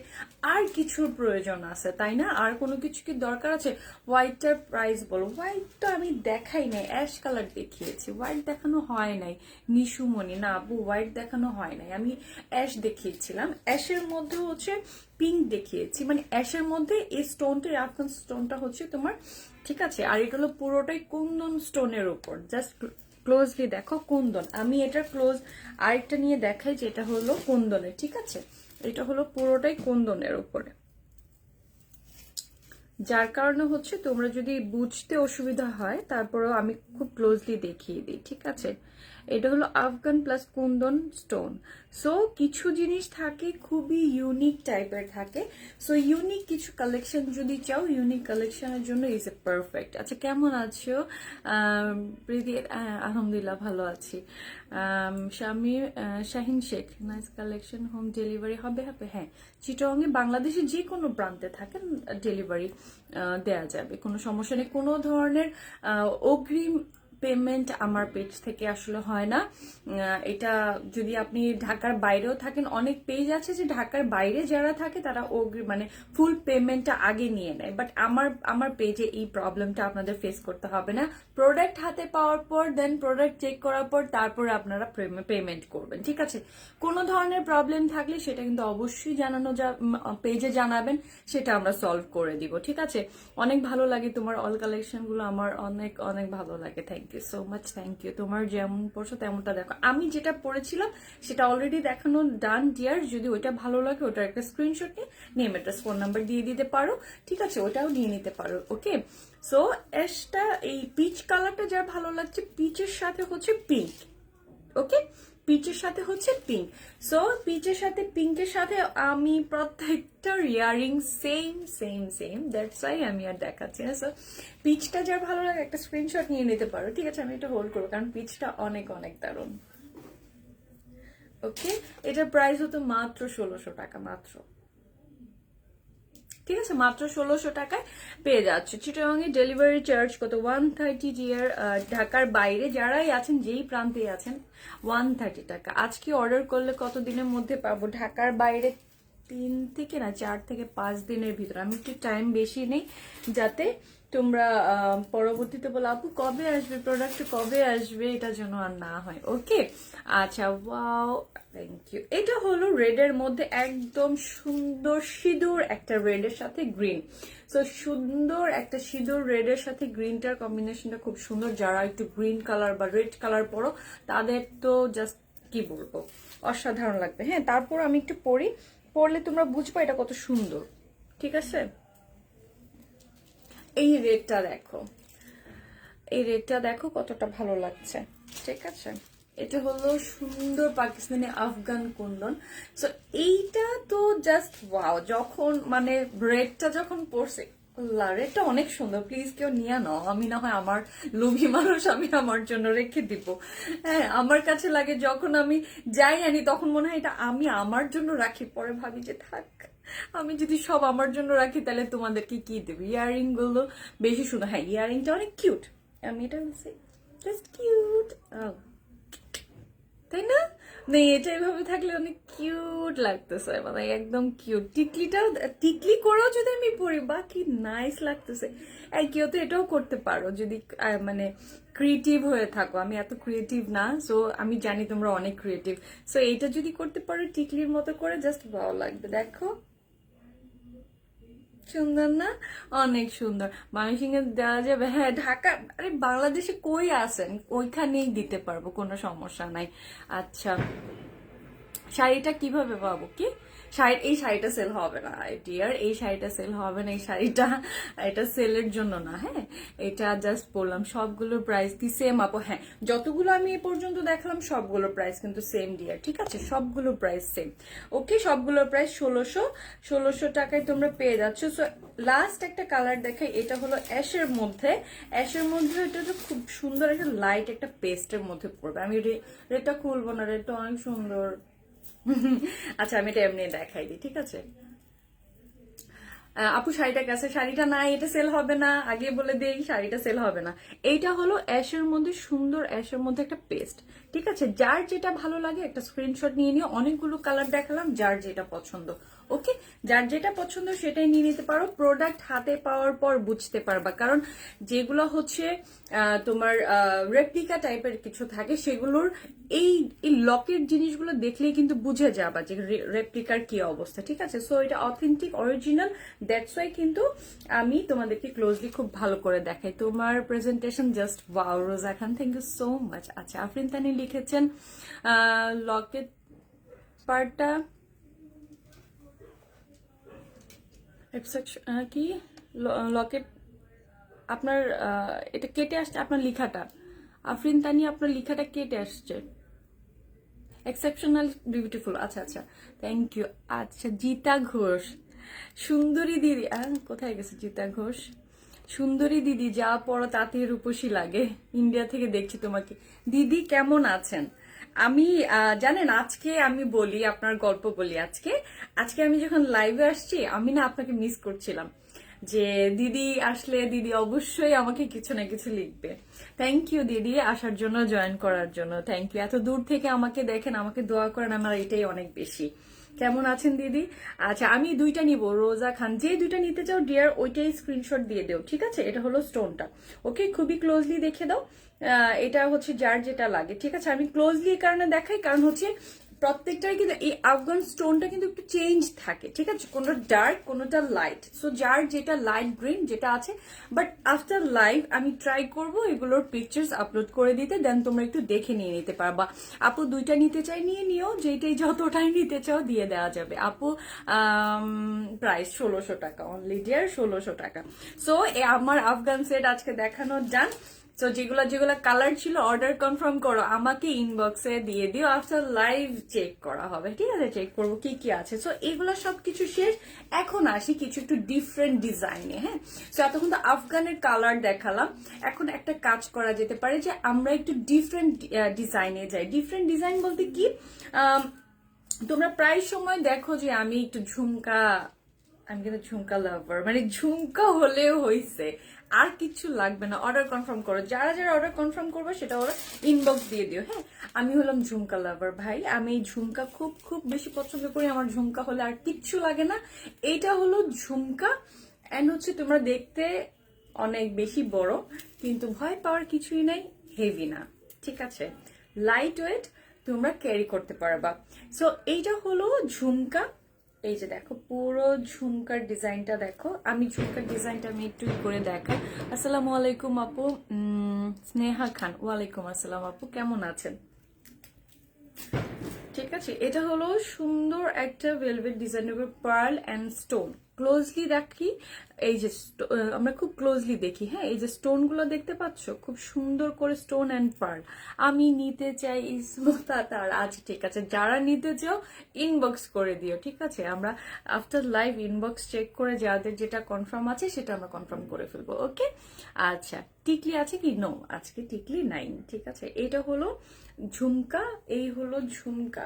আর কিছুর প্রয়োজন আছে, তাই না? আর কোনো কিছু কি দরকার আছে? হোয়াইটটার প্রাইস বলো। হোয়াইট তো আমি দেখাই নাই, অ্যাশ কালার দেখিয়েছি, হোয়াইট দেখানো হয় নাই। নিশুমণি, না আপু হোয়াইট দেখানো হয় নাই, আমি অ্যাশ দেখিয়েছিলাম, অ্যাশের মধ্যে হচ্ছে পিঙ্ক দেখিয়েছি, মানে অ্যাশের মধ্যে এই স্টোনটা, আফগান স্টোনটা হচ্ছে তোমার, ঠিক আছে। আর এটা হলো পুরোটাই কুন্দন স্টোনের উপর, জাস্ট ক্লোজলি দেখো কুন্দন। আমি এটা ক্লোজ আরেকটা নিয়ে দেখাই, যেটা হলো কুন্দনের, ঠিক আছে। এটা হলো পুরোটাই কুন্দনের উপরে, যার কারণে হচ্ছে তোমরা যদি বুঝতে অসুবিধা হয় তারপরেও আমি খুব ক্লোজলি দেখিয়ে দিই, ঠিক আছে। এটা হলো Afghan plus Kundan stone. So কিছু জিনিস থাকে খুবই ইউনিক টাইপের থাকে, সো ইউনিক কিছু কালেকশন যদি চাও, ইউনিক কালেকশনের জন্য ইজ এ পারফেক্ট। আচ্ছা, কেমন আছো প্রীতি? আলহামদুলিল্লাহ ভালো আছি। Shahin Sheikh, nice collection, home delivery হবে হবে? হ্যাঁ, চিটাগংয়ে বাংলাদেশে যে কোনো প্রান্তে থাকেন ডেলিভারি দেয়া যাবে, কোনো সমস্যা নেই। কোনো ধরনের অগ্রিম পেমেন্ট আমার পেজ থেকে আসলে হয় না। এটা যদি আপনি ঢাকার বাইরেও থাকেন, অনেক পেজ আছে যে ঢাকার বাইরে যারা থাকে তারা মানে ফুল পেমেন্টটা আগে নিয়ে নেয়, বাট আমার পেজে এই প্রবলেমটা আপনাদের ফেস করতে হবে না। প্রোডাক্ট হাতে পাওয়ার পর, দেন প্রোডাক্ট চেক করার পর তারপরে আপনারা পেমেন্ট করবেন, ঠিক আছে। কোনো ধরনের প্রবলেম থাকলে সেটা কিন্তু অবশ্যই পেজে জানাবেন, সেটা আমরা সলভ করে দিব, ঠিক আছে। অনেক ভালো লাগে তোমার অল কালেকশন গুলো, আমার অনেক অনেক ভালো লাগে। Thank you so much, thank you. তোমার যেমন পড়ছো তেমনটা দেখো, আমি যেটা পড়েছিলাম সেটা অলরেডি দেখানো ডান ডিয়ার। যদি ওইটা ভালো লাগে ওটার একটা স্ক্রিনশট নিয়ে নেম অ্যাড্রেস ফোন নাম্বার দিয়ে দিতে পারো, ঠিক আছে, ওটাও নিয়ে নিতে পারো। ওকে, সো অ্যাশটা, এই পিচ কালারটা যার ভালো লাগছে, পিচের সাথে হচ্ছে পিঙ্ক, ওকে, পিচের সাথে হচ্ছে পিঙ্ক। সো পিচের সাথে পিঙ্কের সাথে আমি প্রত্যেকটা earring same same same, that's why আমি আর দেখাচ্ছি না। সো পিচটা যার ভালো লাগে একটা স্ক্রিনশট নিয়ে নিতে পারো, ঠিক আছে। আমি এটা হোল্ড করবো কারণ পিচটা অনেক অনেক দারুণ। ওকে, এটার প্রাইস হতো মাত্র 1600 টাকা, মাত্র, ঠিক আছে, মাত্র 1600 টাকায় পেয়ে যাচ্ছে। চিটাগাংয়ে ডেলিভারি চার্জ কত? 130 ডিয়ার। ঢাকার বাইরে যারাই আছেন, যেই প্রান্তে আছেন, 130 টাকা। আজকে অর্ডার করলে কত দিনের মধ্যে পাবো? ঢাকার বাইরে 4 থেকে 5 দিনের ভিতরে। আমি একটু টাইম বেশি নেই, যাতে তোমরা পরবর্তীতে বলো আপু কবে আসবে, প্রোডাক্ট কবে আসবে, এটা যেন আর না হয়। ওকে, আচ্ছা, ওয়াও, থ্যাংক ইউ। এটা হলো রেডের মধ্যে একদম সুন্দর সিঁদুর একটা রেডের সাথে গ্রিন। সো সুন্দর একটা সিঁদুর রেডের সাথে গ্রিনটার কম্বিনেশনটা খুব সুন্দর। যারা একটু গ্রিন কালার বা রেড কালার পরো তাদের তো জাস্ট কি বলবো, অসাধারণ লাগবে। হ্যাঁ, তারপর আমি একটু পরলে তোমরা বুঝবে এটা কত সুন্দর, ঠিক আছে। এই রেডটা দেখো, এই রেডটা দেখো কতটা ভালো লাগছে, ঠিক আছে। এটা হলো সুন্দর পাকিস্তানি আফগান কুন্দন। সো এইটা তো জাস্ট ওয়াও, যখন মানে রেডটা যখন পরছে আল্লাহ, এটা অনেক সুন্দর, প্লিজ কেউ নিয়ে নাও, আমি না হয় আমার লোভী মানুষ, আমি আমার জন্য রেখে দিব। হ্যাঁ, আমার কাছে লাগে যখন আমি যাই আনি তখন মনে হয় এটা আমি আমার জন্য রাখি, পরে ভাবি যে থাক, আমি যদি সব আমার জন্য রাখি তাহলে তোমাদেরকে কি দেবো। ইয়াররিং গুলো বেশি সুন্দর, হ্যাঁ ইয়াররিংটা অনেক কিউট, আমি এটা বলছি জাস্ট কিউট, তাই না? নেই, এটা এভাবে থাকলে অনেক কিউট লাগতেছে, মানে একদম কিউট। টিকলিটাও, টিকলি করেও যদি আমি পরি, বা কি নাইস লাগতেছে। কেউ তো এটাও করতে পারো যদি মানে ক্রিয়েটিভ হয়ে থাকো। আমি এত ক্রিয়েটিভ না, সো আমি জানি তোমরা অনেক ক্রিয়েটিভ, সো এইটা যদি করতে পারো টিকলির মতো করে, জাস্ট ভালো লাগবে। দেখো সুন্দর না? অনেক সুন্দর। ময়মনসিংহে দেওয়া যাবে, হ্যাঁ ঢাকা, আরে বাংলাদেশে কই আছেন ওইখানেই দিতে পারবো, কোনো সমস্যা নাই। আচ্ছা, শাড়িটা কিভাবে পাবো? কি শাড়ি? এই শাড়িটা সেল হবে না ডিয়ার, এই শাড়িটা সেল হবে না, এই শাড়িটা এটা সেলের জন্য না। হ্যাঁ, এটা জাস্ট বললাম সবগুলোর প্রাইস কি সেম আপু? হ্যাঁ, যতগুলো আমি এ পর্যন্ত দেখলাম সবগুলোর প্রাইস কিন্তু সেম ডিয়ার, ঠিক আছে? সবগুলো প্রাইস সেম। ওকে, সবগুলোর প্রাইস 1600 টাকায় তোমরা পেয়ে যাচ্ছ। সো লাস্ট একটা কালার দেখাই, এটা হলো অ্যাশের মধ্যে। অ্যাশের মধ্যে এটা তো খুব সুন্দর একটা লাইট একটা পেস্টের মধ্যে পড়বে। আমি রেডটা খুলবো না, রেডটা অনেক সুন্দর। আচ্ছা, আমি এটা এমনি দেখাই দিই, ঠিক আছে? আপু শাড়িটা গেছে, শাড়িটা নাই, এটা সেল হবে না, আগে বলে দেই শাড়িটা সেল হবে না। এইটা হলো অ্যাশের মধ্যে, সুন্দর অ্যাশের মধ্যে একটা পেস্ট, ঠিক আছে? যার যেটা ভালো লাগে একটা স্ক্রিনশট নিয়ে নিও। অনেকগুলো কালার দেখালাম, যার যেটা পছন্দ, ওকে, যার যেটা পছন্দ সেটাই নিয়ে নিতে পারো। প্রোডাক্ট হাতে পাওয়ার পর বুঝতে পারবা, কারণ যেগুলো হচ্ছে তোমার রেপ্লিকা টাইপের কিছু থাকে, সেগুলোর এই লকের জিনিসগুলো দেখলেই কিন্তু বুঝে যাবা যে রেপ্লিকার কি অবস্থা, ঠিক আছে? সো এটা অথেন্টিক অরিজিনাল, দ্যাটস ওয়াই কিন্তু আমি তোমাদেরকে ক্লোজলি খুব ভালো করে দেখাই। তোমার প্রেজেন্টেশন জাস্ট ওয়াও রোজা খান, থ্যাংক ইউ সো মাচ। আচ্ছা, আফরিন তানি লিখেছেন লকেট পার্টটা কি লকেট আপনার এটা কেটে আসছে, আপনার লেখাটা আফরিন তানি, আপনার লেখাটা কেটে আসছে। এক্সেপশনাল বিউটিফুল, আচ্ছা আচ্ছা, থ্যাংক ইউ। আচ্ছা, জিতা ঘোষ, সুন্দরী দিদি, কোথায় গেছে জিতা ঘোষ? সুন্দরী দিদি, যা পড়ো তাতে রূপসী লাগে, ইন্ডিয়া থেকে দেখছি তোমাকে। দিদি কেমন আছেন? আমি জানেন আজকে আমি বলি, আপনার গল্প বলি। আজকে আজকে আমি যখন লাইভে আসছি, আমি না আপনাকে মিস করছিলাম, যে দিদি আসলে দিদি অবশ্যই আমাকে কিছু না কিছু লিখবে। থ্যাংক ইউ দিদি আসার জন্য, জয়েন করার জন্য, থ্যাংক ইউ। এত দূর থেকে আমাকে দেখেন, আমাকে দোয়া করেন, আমার এটাই অনেক বেশি। কেমন আছেন দিদি? আচ্ছা, আমি দুইটা নিব, রোজা খান, যে দুইটা নিতে চাও ডিয়ার ওইটাই স্ক্রিনশট দিয়ে দেও, ঠিক আছে? এটা হলো স্টোনটা, ওকে, খুবই ক্লোজলি দেখে দাও। এটা হচ্ছে যার যেটা লাগে, ঠিক আছে? আমি ক্লোজলি এই কারণে দেখাই, কারণ হচ্ছে প্রত্যেকটাই কিন্তু এই আফগান স্টোনটা কিন্তু একটু চেঞ্জ থাকে, ঠিক আছে? কোনোটা ডার্ক, কোনোটা লাইট, সো যার যেটা লাইট গ্রিন যেটা আছে। বাট আফটার লাইভ আমি ট্রাই করব এগুলোর পিকচার্স আপলোড করে দিতে, দেন তোমরা একটু দেখে নিয়ে নিতে পারবা। আপু দুইটা নিতে চাই, নিয়ে নিও, যেটাই যতটাই নিতে চাও দিয়ে দেওয়া যাবে। আপু প্রাইস 1600 টাকা অনলি ডিয়ার, 1600 টাকা। সো আমার আফগান সেট আজকে দেখানো যান। সো যেগুলা যেগুলা কালার ছিল অর্ডার কনফার্ম করো, আমাকে ইনবক্সে দিয়ে দিও, আফটার লাইভ চেক করা হবে, ঠিক আছে? চেক করবো কি কি আছে। সো এগুলো সবকিছু শেষ, এখন আসি কিছু একটু ডিফারেন্ট ডিজাইনে। হ্যাঁ, সো এতক্ষণ তো আফগানের কালার দেখালাম, এখন একটা কাজ করা যেতে পারে যে আমরা একটু ডিফারেন্ট ডিজাইনে যাই। ডিফারেন্ট ডিজাইন বলতে কি, তোমরা প্রায় সময় দেখো যে আমি একটু ঝুমকা, আমি কিন্তু ঝুমকা লাভার, মানে ঝুমকা হলেও হইছে, আর কিছু লাগবে না। অর্ডার কনফার্ম করো, যারা যারা অর্ডার কনফার্ম করবে সেটা ওরা ইনবক্স দিয়ে দিও। হ্যাঁ, আমি হলাম ঝুমকা লাভার ভাই, আমি ঝুমকা খুব খুব বেশি পছন্দ করি, আমার ঝুমকা হলে আর কিচ্ছু লাগে না। এইটা হলো ঝুমকা, এন্ড হচ্ছে তোমরা দেখতে অনেক বেশি বড়, কিন্তু ভয় পাওয়ার কিছুই নাই, হেভি না, ঠিক আছে? লাইট ওয়েট, তোমরা ক্যারি করতে পারবা। সো এইটা হলো ঝুমকা। এই যে দেখো পুরো ঝুমকার ডিজাইনটা দেখো, আমি ঝুমকার ডিজাইনটা আমি একটু করে দেখাই। আসসালামু আলাইকুম আপু, স্নেহা খান, ওয়ালাইকুম আসসালাম আপু, কেমন আছেন? ঠিক আছে, এটা হলো সুন্দর একটা ভেলভেট ডিজাইনের উপর পার্ল অ্যান্ড স্টোন, ক্লোজলি রাখি, এই যে আমরা খুব ক্লোজলি দেখি, হ্যাঁ এই যে স্টোনগুলো দেখতে পাচ্ছ, খুব সুন্দর করে স্টোন অ্যান্ড পার্ল। আমি নিতে চাই ইসমতা তার। আচ্ছা ঠিক আছে, যারা নিতে চাও ইনবক্স করে দিও, ঠিক আছে? আমরা আফটার লাইভ ইনবক্স চেক করে যাদের যেটা কনফার্ম আছে সেটা আমরা কনফার্ম করে ফেলবো, ওকে? আচ্ছা, টিকলি আছে কি? নো, আজকে টিকলি নাই, ঠিক আছে? এটা হলো ঝুমকা, এই হলো ঝুমকা।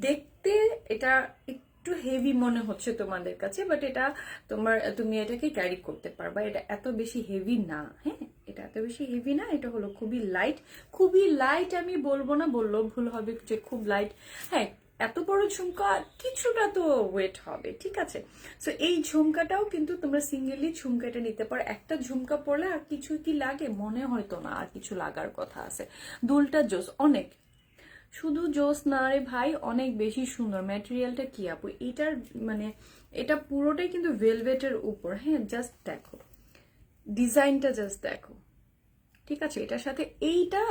দেখতে এটা একটু হেভি মনে হচ্ছে তোমাদের কাছে, বাট এটা তুমি এটাকে ক্যারি করতে পারবা, এটা এত বেশি হেভি না, হ্যাঁ এটা এত বেশি হেভি না, এটা হলো খুবই লাইট। খুবই লাইট আমি বলবো না, বললো ভুল হবে যে খুব লাইট, হ্যাঁ এত বড় ঝুমকা কিছুটা তো ওয়েট হবে, ঠিক আছে? সো এই ঝুমকাটাও কিন্তু তোমরা সিঙ্গেলি ঝুমকাটা নিতে পারো। একটা ঝুমকা পরলে আর কিছু কি লাগে মনে হয়তো না, আর কিছু লাগার কথা আছে। দুলটা জোস অনেক, শুধু জোস না রে ভাই, অনেক বেশি সুন্দর। ম্যাটেরিয়ালটা কি আপু এটার, মানে এটা পুরোটাই কিন্তু ভেলভেটের উপর, হ্যাঁ জাস্ট দেখো ডিজাইনটা, জাস্ট দেখো, ঠিক আছে? এটার সাথে এইটা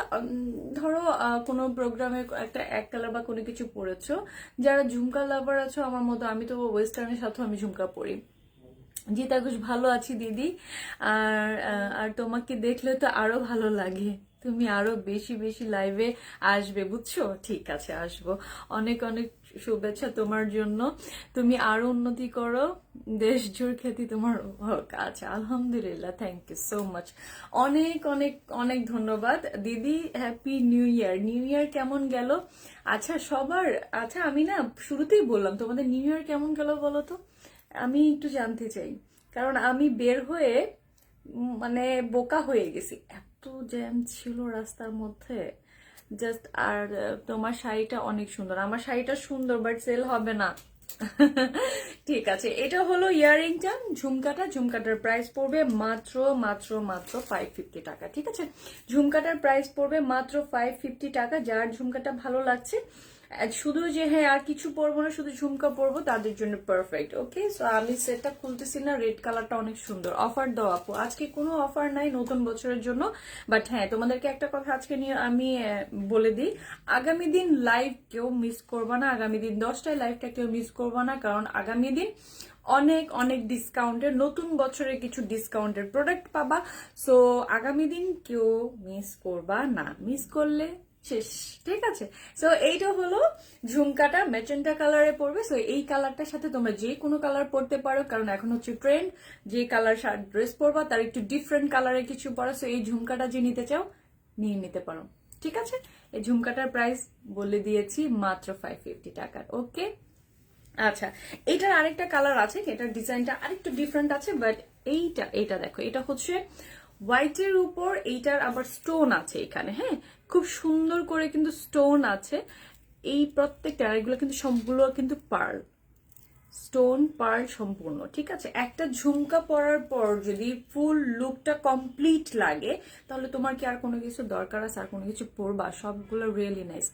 ধরো কোনো প্রোগ্রামে একটা এক কালার বা কোনো কিছু পরেছো, যারা ঝুমকা লাভার আছো আমার মতো, আমি তো ওয়েস্টার্নের সাথেও আমি ঝুমকা পরি। জিতা ঘোষ, ভালো আছি দিদি। আর আর তোমাকে দেখলে তো আরো ভালো লাগে, তুমি আরো বেশি বেশি লাইভে আসবে, বুঝছো? ঠিক আছে, আসবো। অনেক অনেক শুভেচ্ছা তোমার জন্য, তুমি আরো উন্নতি করো, দেশ জোর খ্যাতি তোমার হোক। আচ্ছা আলহামদুলিল্লাহ, থ্যাংক ইউ সো মাচ, অনেক অনেক অনেক ধন্যবাদ দিদি। Happy new year. New year কেমন গেল? আচ্ছা সবার, আচ্ছা আমি না শুরুতেই বললাম তোমাদের নিউ ইয়ার কেমন গেল বলো তো, আমি একটু জানতে চাই, কারণ আমি বের হয়ে মানে বোকা হয়ে গেছি, এত জ্যাম ছিল রাস্তার মধ্যে জাস্ট। আর তোমার শাড়িটা অনেক সুন্দর, আমার শাড়িটা সুন্দর বাট সেল হবে না। ঠিক আছে, এটা হলো ইয়াররিংটা, ঝুমকাটার প্রাইস পড়বে মাত্র মাত্র মাত্র 550 টাকা, ঠিক আছে? ঝুমকাটার প্রাইস পড়বে মাত্র 550 টাকা। যার ঝুমকাটা ভালো লাগছে, শুধু যে হ্যাঁ আর কিছু পরবো না, শুধু ঝুমকা পরবো, তাদের জন্য পারফেক্ট, ওকে? সো আমি সেটটা খুলতেছি না, রেড কালারটা অনেক সুন্দর। অফার দাও আপু, আজকে কোনো অফার নাই নতুন বছরের জন্য, বাট হ্যাঁ তোমাদেরকে একটা কথা আজকে নিয়ে আমি বলে দিই, আগামী দিন লাইভ কেউ মিস করবা না, আগামী দিন 10টায় লাইভটা কেউ মিস করবা না, কারণ আগামী দিন অনেক অনেক ডিসকাউন্টের, নতুন বছরে কিছু ডিসকাউন্টের প্রোডাক্ট পাবা। সো আগামী দিন কেউ মিস করবা না, মিস করলে শেষ, ঠিক আছে? সো এইটা হলো ঝুমকাটা, ম্যাজেন্টা কালারে পড়বে। সো এই কালারটার সাথে তোমরা যে কোনো কালার পরতে পারো, কারণ এখন হচ্ছে ট্রেন্ড, যে কালার ড্রেস পরবা তার একটু ডিফারেন্ট কালারে কিছু পরা। সো এই ঝুমকাটা যে নিতে চাও নিয়ে নিতে পারো, ঠিক আছে? এই ঝুমকাটার প্রাইস বলে দিয়েছি মাত্র 550 টাকার, ওকে? আচ্ছা, এটার আরেকটা কালার আছে, এটার ডিজাইনটা আরেকটু ডিফারেন্ট আছে, বাট এইটা দেখো, এটা হচ্ছে হোয়াইটের উপর, এইটার আবার স্টোন আছে এখানে, হ্যাঁ খুব সুন্দর করে কিন্তু স্টোন আছে এই প্রত্যেকটা, এগুলো কিন্তু সবগুলো কিন্তু পার্ল, স্টোন পার্ল সম্পূর্ণ, ঠিক আছে? একটা ঝুমকা পরার পর যদি ফুল লুকটা কমপ্লিট লাগে, তাহলে তোমার কি আর কোনো কিছু দরকার আছে? আর কোনো কিছু পরবা? সবগুলো রিয়েলি নাইস,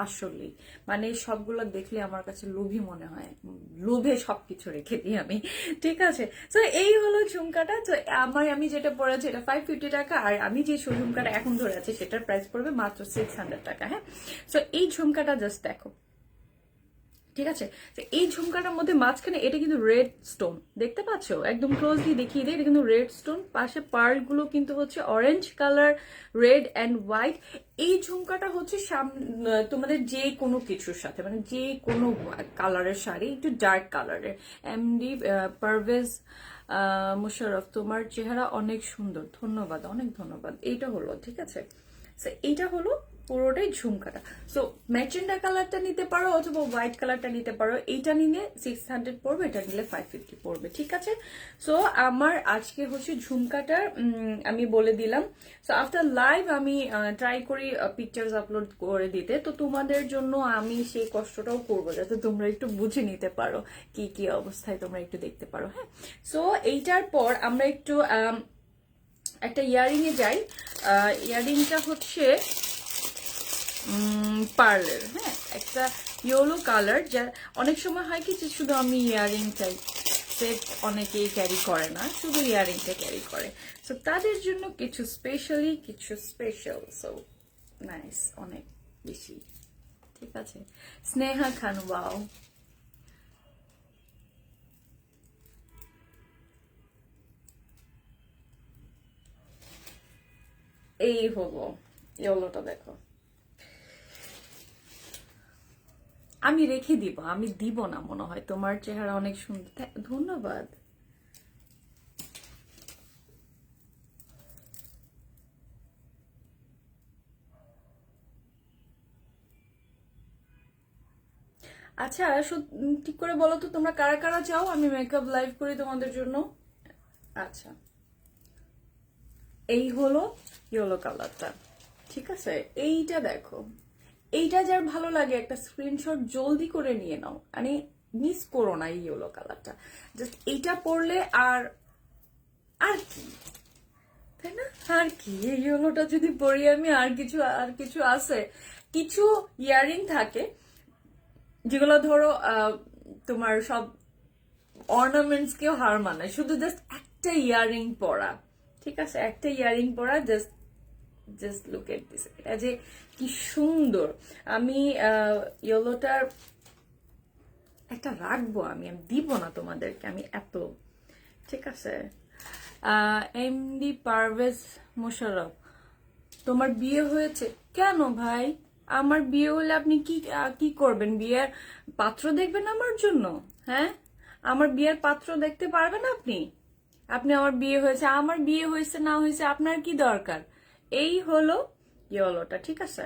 আসলেই মানে সবগুলো দেখলে আমার কাছে লোভী মনে হয়, লোভে সবকিছু রেখে দিই আমি, ঠিক আছে? তো এই হলো ঝুমকাটা। তো আমি যেটা পরেছি এটা 550 টাকা, আর আমি যে ঝুমকাটা এখন ধরে আছি সেটার প্রাইস পড়বে মাত্র 600 টাকা, হ্যাঁ? তো এই ঝুমকাটা জাস্ট দেখো, ঠিক আছে? তো এই ঝুমকাটার মধ্যে মাঝখানে এটা কিন্তু রেড স্টোন, দেখতে পাচ্ছ? একদম ক্লোজলি দেখিয়ে দেয়, এটা কিন্তু রেড স্টোন, পাশে পার্ল গুলো কিন্তু হচ্ছে orange colour, red and white. এই ঝুমকাটা হচ্ছে তোমাদের যে কোনো কিছুর সাথে, মানে যে কোনো কালারের শাড়ি, একটু ডার্ক কালারের। এমডি পারভেজ মুশারফ, তোমার চেহারা অনেক সুন্দর, ধন্যবাদ, অনেক ধন্যবাদ। এইটা হলো, ঠিক আছে? এইটা হলো পুরোটাই ঝুমকাটা। সো ম্যাজেন্টা কালারটা নিতে পারো অথবা হোয়াইট কালারটা নিতে পারো, এইটা নিলে 600 পড়বে, এটা নিলে 550 পড়বে, ঠিক আছে? সো আমার আজকে হচ্ছে ঝুমকাটা আমি বলে দিলাম। সো আফটার লাইভ আমি ট্রাই করি পিকচার্স আপলোড করে দিতে, তো তোমাদের জন্য আমি সেই কষ্টটাও করবো যাতে তোমরা একটু বুঝে নিতে পারো কি কি অবস্থায় তোমরা একটু দেখতে পারো, হ্যাঁ? সো এইটার পর আমরা একটু একটা ইয়ারিং এ যাই। ইয়ারিংটা হচ্ছে পার্লের, হ্যাঁ একটা ইয়েলো কালার, যার অনেক সময় হয় কি যে শুধু আমি ইয়ারিংটাই, সেট অনেকেই ক্যারি করে না, শুধু ইয়ারিংটা ক্যারি করে। সো তাদের জন্য কিছু স্পেশালি, কিছু স্পেশাল, সো নাইস, অনেক বেশি, ঠিক আছে? স্নেহা খান, ওয়াও, এই হলো ইয়েলোটা, দেখো আমি রেখে দিব, আমি দিব না মনে হয়, তোমার চেহারা অনেক সুন্দর। ধন্যবাদ। আচ্ছা ঠিক করে বলো তো তোমরা কারা কারা চাও আমি মেকআপ লাইভ করি তোমাদের জন্য। আচ্ছা, এই হলো ইয়েলো কালারটা, ঠিক আছে। এইটা দেখো, এইটা যার ভালো লাগে একটা স্ক্রিনশট জলদি করে নিয়ে নাও, মানে মিস করো না এই ইয়েলো কালারটা। জাস্ট এইটা পরলে আর আর কি, তাই না? আর কি, এই ইয়েলোটা যদি পরি আমি, আর কিছু আছে, কিছু ইয়ারিং থাকে যেগুলো ধরো তোমার সব অর্নামেন্টস কেও হার মানায়, শুধু জাস্ট একটা ইয়ারিং পরা, ঠিক আছে, একটা ইয়ারিং পরা, just just look at this, এটা যে কি সুন্দর। আমি ইয়েলোটার একটা রাখবো, আমি আমি দিব না তোমাদেরকে, আমি এত, ঠিক আছে। এমডি পারভেজ মোশাররফ, তোমার বিয়ে হয়েছে কেন ভাই? আমার বিয়ে হলে আপনি কি কি করবেন? বিয়ের পাত্র দেখবেন আমার জন্য? হ্যাঁ, আমার বিয়ের পাত্র দেখতে পারবেন আপনি? আপনি আমার বিয়ে হয়েছে, আমার বিয়ে হয়েছে না হয়েছে আপনার কি দরকার? এই হলো ইয়েলোটা, ঠিক আছে,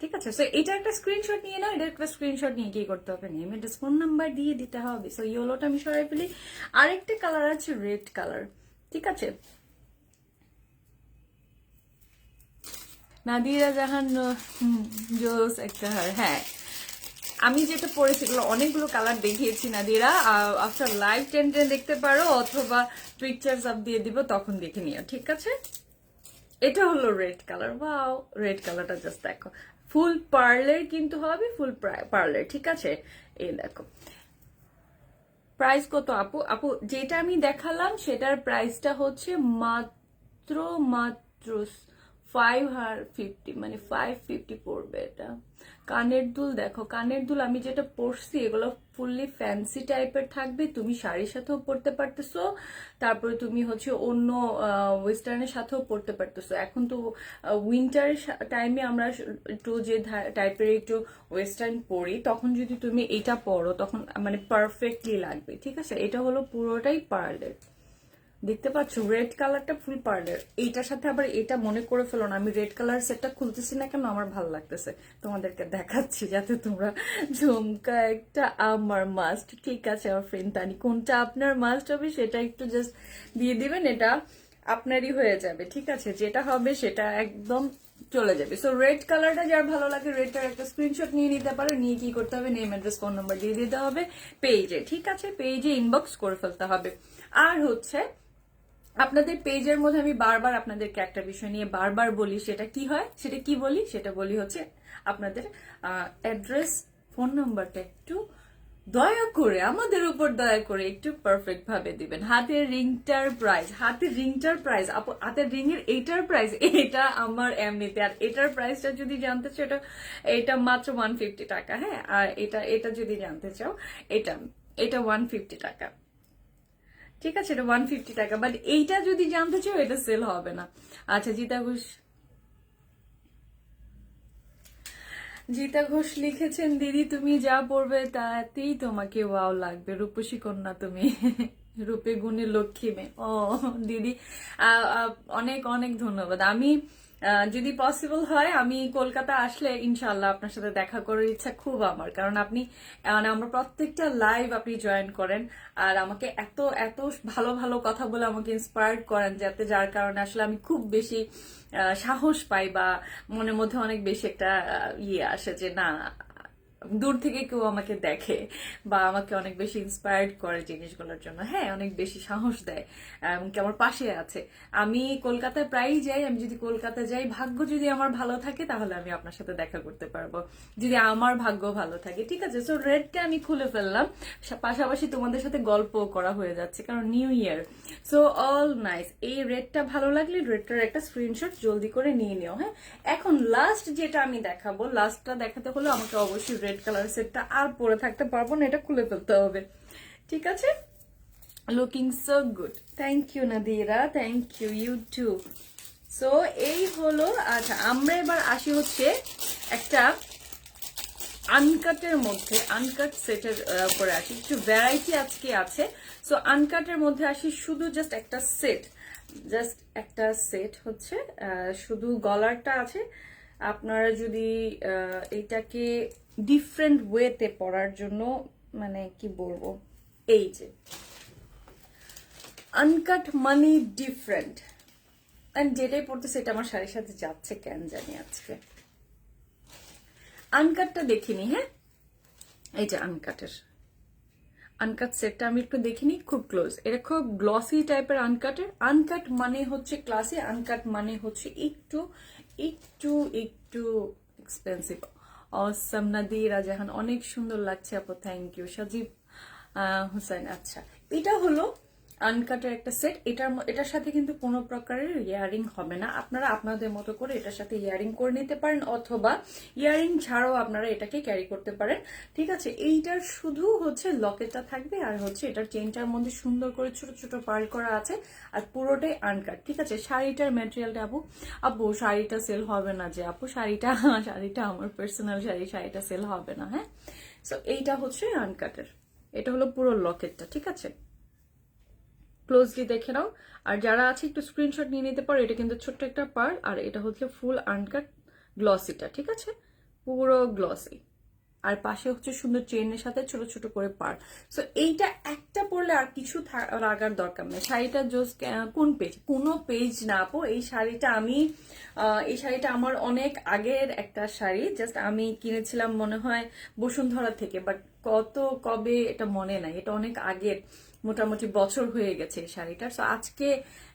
ঠিক আছে। সো এটা একটা স্ক্রিনশট নিয়ে নাও, এটা একটা স্ক্রিনশট নিয়ে কি করতে হবে, নেম এড্রেস ফোন নাম্বার দিয়ে দিতে হবে। সো ইয়েলোটা আমি সরাই ফেলি। আরেকটা কালার আছে রেড কালার, ঠিক আছে। নাদিরা জাহান জোস একটা হার, হ্যাঁ আমি যেটা পরেছি অনেকগুলো কালার দেখিয়েছি নাদিরা, আফটার লাইভ টেন দেখতে পারো, অথবা পিকচার্স আপ দিয়ে দিব, তখন দেখে নিও, ঠিক আছে। এটা হলো রেড কালার, ওয়াও রেড কালারটা জাস্ট দেখো, ফুল পার্লের কিন্তু হবে, ফুল পার্লের, ঠিক আছে। এই দেখো প্রাইস কত আপু? আপু যেটা আমি দেখালাম সেটার প্রাইসটা হচ্ছে মাত্র মাত্র 550, মানে 550 পড়বে এটা। কানের দুল দেখো, কানের দুল আমি যেটা পরছি এগুলো ফুললি ফ্যান্সি টাইপের থাকবে, তুমি শাড়ির সাথেও পরতে পারতেছো, তারপরে তুমি হচ্ছে অন্য ওয়েস্টার্নের সাথেও পরতে পারতেছো। এখন তো উইন্টার টাইমে আমরা একটু যে টাইপের একটু ওয়েস্টার্ন পরি, তখন যদি তুমি এটা পরো তখন মানে পারফেক্টলি লাগবে, ঠিক আছে। এটা হলো পুরোটাই পার্লের, দেখতে পাচ্ছ রেড কালারটা ফুল পার্লের। এইটার সাথে আবার এটা মনে করে ফেলো না, আমি রেড কালার সেটটা খুলতেছি না কেন, আমার ভালো লাগতেছে, তোমাদেরকে দেখাচ্ছি যাতে তোমরা ঝুমকা একটা আমার মাস্ট, ঠিক আছে। আমার ফ্রেন্ড তানি, কোনটা আপনার মাস্ট হবে সেটা একটু জাস্ট দিয়ে দিবেন, এটা আপনারই হয়ে যাবে, ঠিক আছে। যেটা হবে সেটা একদম চলে যাবে। সো রেড কালারটা যার ভালো লাগে রেডটার একটা স্ক্রিনশট নিয়ে নিতে পারো, নিয়ে কি করতে হবে, নেম অ্যাড্রেস ফোন নাম্বার দিয়ে দিতে হবে পেজে, ঠিক আছে, পেজে ইনবক্স করে ফেলতে হবে। আর হচ্ছে আপনাদের পেজের মধ্যে আমি বারবার আপনাদেরকে একটা বিষয় নিয়ে বারবার বলি, সেটা কি হয়, সেটা কি বলি, সেটা বলি হচ্ছে আপনাদের অ্যাড্রেস ফোন নাম্বারটা একটু দয়া করে আমাদের উপর দয়া করে একটু পারফেক্ট ভাবে দিবেন। হাতের রিংটার প্রাইস, হাতের রিংটার প্রাইস, হাতের রিং এর এইটার প্রাইস, এটা আমার এমনিতে, আর এটার প্রাইসটা যদি জানতে চাও এটা এটা মাত্র 150 টাকা, হ্যাঁ। আর এটা এটা যদি জানতে চাও এটা এটা 150 টাকা, ঠিক আছে, এটা 150 টাকা। বাট এইটা যদি জানতে চাও এটা সেল হবে না। আচ্ছা জিতা ঘোষ লিখেছেন, দিদি তুমি যা পড়বে তাতেই তোমাকে ওয়াও লাগবে, রূপসী কন্যা তুমি, রূপে গুণে লক্ষ্মী মেয়ে। ও দিদি অনেক অনেক ধন্যবাদ। আমি যদি পসিবল হয় আমি কলকাতা আসলে ইনশাল্লাহ আপনার সাথে দেখা করার ইচ্ছা খুব আমার, কারণ আপনি মানে আমরা প্রত্যেকটা লাইভ আপনি জয়েন করেন, আর আমাকে এত এত ভালো ভালো কথা বলে আমাকে ইন্সপায়ার করেন, যাতে যার কারণে আসলে আমি খুব বেশি সাহস পাই, বা মনের মধ্যে অনেক বেশি একটা ইয়ে আসে যে না, দূর থেকে কেউ আমাকে দেখে বা আমাকে অনেক বেশি ইন্সপায়ার্ড করে জিনিসগুলোর জন্য, হ্যাঁ অনেক বেশি সাহস দেয়, এমনকি আমার পাশে আছে। আমি কলকাতায় প্রায়ই যাই, আমি যদি কলকাতা যাই, ভাগ্য যদি আমার ভালো থাকে তাহলে আমি আপনার সাথে দেখা করতে পারবো, যদি আমার ভাগ্য ভালো থাকে, ঠিক আছে। সো রেডটা আমি খুলে ফেললাম, পাশাপাশি তোমাদের সাথে গল্প করা হয়ে যাচ্ছে, কারণ new year. So all nice, এই রেডটা ভালো লাগলে রেডটার একটা স্ক্রিনশট জলদি করে নিয়ে নিও, হ্যাঁ। এখন লাস্ট যেটা আমি দেখাবো, লাস্টটা দেখাতে হলে আমাকে অবশ্যই রেড কালার সেটটা আর পরে থাকতে পারবো না, এটা খুলে ফেলতে হবে, ঠিক আছে। Looking so good, thank you Nadira, thank you, you too. So এই হলো। আচ্ছা, আমরা এবার আসি হচ্ছে একটা আনকাটের মধ্যে, আনকাট সেটের উপরে আসি, কিছু ভ্যারাইটি আজকে আছে। সো আনকাটের মধ্যে আসি, শুধু জাস্ট একটা সেট, জাস্ট একটা সেট হচ্ছে, শুধু গলারটা আছে। আপনারা যদি এটাকে ডিফারেন্ট ওয়েতে পরার জন্য, মানে কি বলবো, এই যে আনকাট মানি ডিফারেন্ট, অ্যান্ড যেটাই পড়তে সেটা আমার শাড়ির সাথে যাচ্ছে কেন জানি আজকে। আনকাটটা দেখিনি, হ্যাঁ, এই যে আনকাটের আনকাট সেটটা আমি একটু দেখিনি, খুব ক্লোজ। এটা খুব গ্লসি টাইপের আনকাটের। আনকাট মানে হচ্ছে ক্লাসি, আনকাট মানে হচ্ছে একটু একটু একটু এক্সপেন্সিভ। অসম নাদিরা জাহান, অনেক সুন্দর লাগছে আপু, থ্যাংক ইউ। সজীব হুসাইন, আচ্ছা, এটা হলো আনকাটের একটা সেট। এটার সাথে কিন্তু কোনো প্রকারের ইয়ারিং হবে না। আপনারা আপনাদের মতো করে এটার সাথে ইয়ারিং করে নিতে পারেন, অথবা ইয়ারিং ছাড়াও আপনারা এটাকে ক্যারি করতে পারেন। ঠিক আছে, এইটার শুধু হচ্ছে লকেটটা থাকবে, আর হচ্ছে এটার চেনটার মধ্যে সুন্দর করে ছোট ছোট পার্ল করা আছে, আর পুরোটাই আনকাট। ঠিক আছে, শাড়িটার ম্যাটেরিয়ালটা আপু, আপু শাড়িটা সেল হবে না যে আপু, শাড়িটা আমার পার্সোনাল শাড়ি, শাড়িটা সেল হবে না। হ্যাঁ, সো এইটা হচ্ছে আনকাটের, এটা হলো পুরো লকেটটা। ঠিক আছে, ক্লোজলি দেখে নাও। আর যারা আছে একটু স্ক্রিনশট নিয়ে নিতে পারো। এটা কিন্তু ছোট্ট একটা পার্ল, আর এটা হচ্ছে ফুল আনকাট গ্লসিটা। ঠিক আছে, পুরো গ্লসি, আর পাশে হচ্ছে সুন্দর চেনের সাথে ছোট ছোট করে পার্ল। সো এইটা একটা পরলে আর কিছু লাগার দরকার নেই। শাড়িটা জাস্ট কোন পেজ, কোনো পেজ না আপু। এই শাড়িটা আমার অনেক আগের একটা শাড়ি, জাস্ট আমি কিনেছিলাম মনে হয় বসুন্ধরা থেকে, বাট কবে এটা মনে নাই, এটা অনেক আগের, মোটামুটি বছর হয়ে গেছে এই শাড়িটার। সো আজকে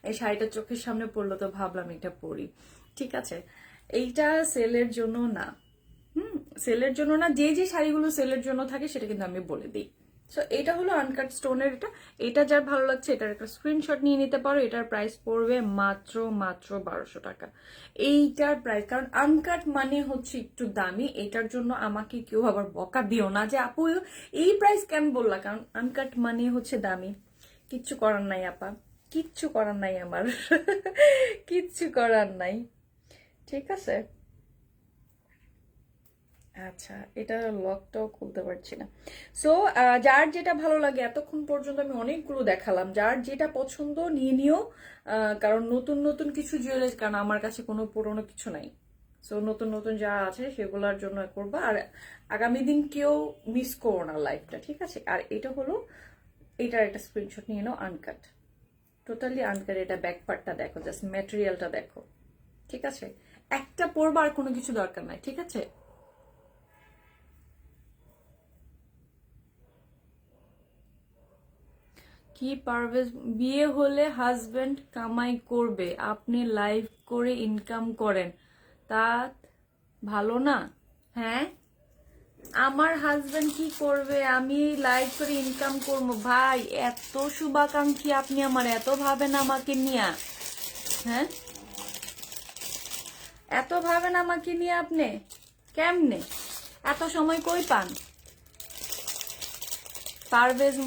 এই শাড়িটা চোখের সামনে পড়লো তো ভাবলাম এটা পরি। ঠিক আছে, এইটা সেলের জন্য না, সেলের জন্য না। যে যে শাড়িগুলো সেলের জন্য থাকে সেটা কিন্তু আমি বলে দিই। সো এটা হলো আনকাট স্টোনের। এটা যার ভালো লাগছে এটার একটা স্ক্রিনশট নিয়ে নিতে পারো। এটার প্রাইস পড়বে মাত্র 1200 টাকা। এইটার প্রাইস, কারণ আনকাট মানে হচ্ছে একটু দামি, এটার জন্য আমাকে কেউ আবার বকা দিও না যে আপু এই প্রাইস কেন বললা, কারণ আনকাট মানে হচ্ছে দামি। কিচ্ছু করার নাই আপা, কিচ্ছু করার নাই আমার কিচ্ছু করার নাই। ঠিক আছে, আচ্ছা, এটা লকটাও খুলতে পারছি না। সো যার যেটা ভালো লাগে, এতক্ষণ পর্যন্ত আমি অনেকগুলো দেখালাম, যার যেটা পছন্দ নিয়ে নিও। কারণ নতুন নতুন কিছু জুয়েলারি, কারণ আমার কাছে কোনো পুরনো কিছু নাই। সো নতুন নতুন যা আছে সেগুলোর জন্য করবা, আর আগামী দিন কেউ মিস করো না লাইফটা। ঠিক আছে, আর এটা হলো, এটার একটা স্ক্রিনশট নিয়ে নাও। Uncut, totally uncut. এটা ব্যাক পার্টটা দেখো, জাস্ট ম্যাটেরিয়ালটা দেখো। ঠিক আছে, একটা পরবা, আর কোনো কিছু দরকার নাই। ঠিক আছে, কি পারভেজ, বিয়ে হলে হাজবেন্ড কামাই করবে, আপনি লাইভ করে ইনকাম করেন, তা ভালো না? হ্যাঁ, আমার হাজবেন্ড কি করবে, আমি লাইভ করে ইনকাম করবো? ভাই, এত শুভাকাঙ্ক্ষী আপনি আমার, এত ভাবেন আমাকে নিয়ে? হ্যাঁ, এত ভাবেন আমাকে নিয়ে আপনি? কেমনে এত সময় কই পান? পারভেজ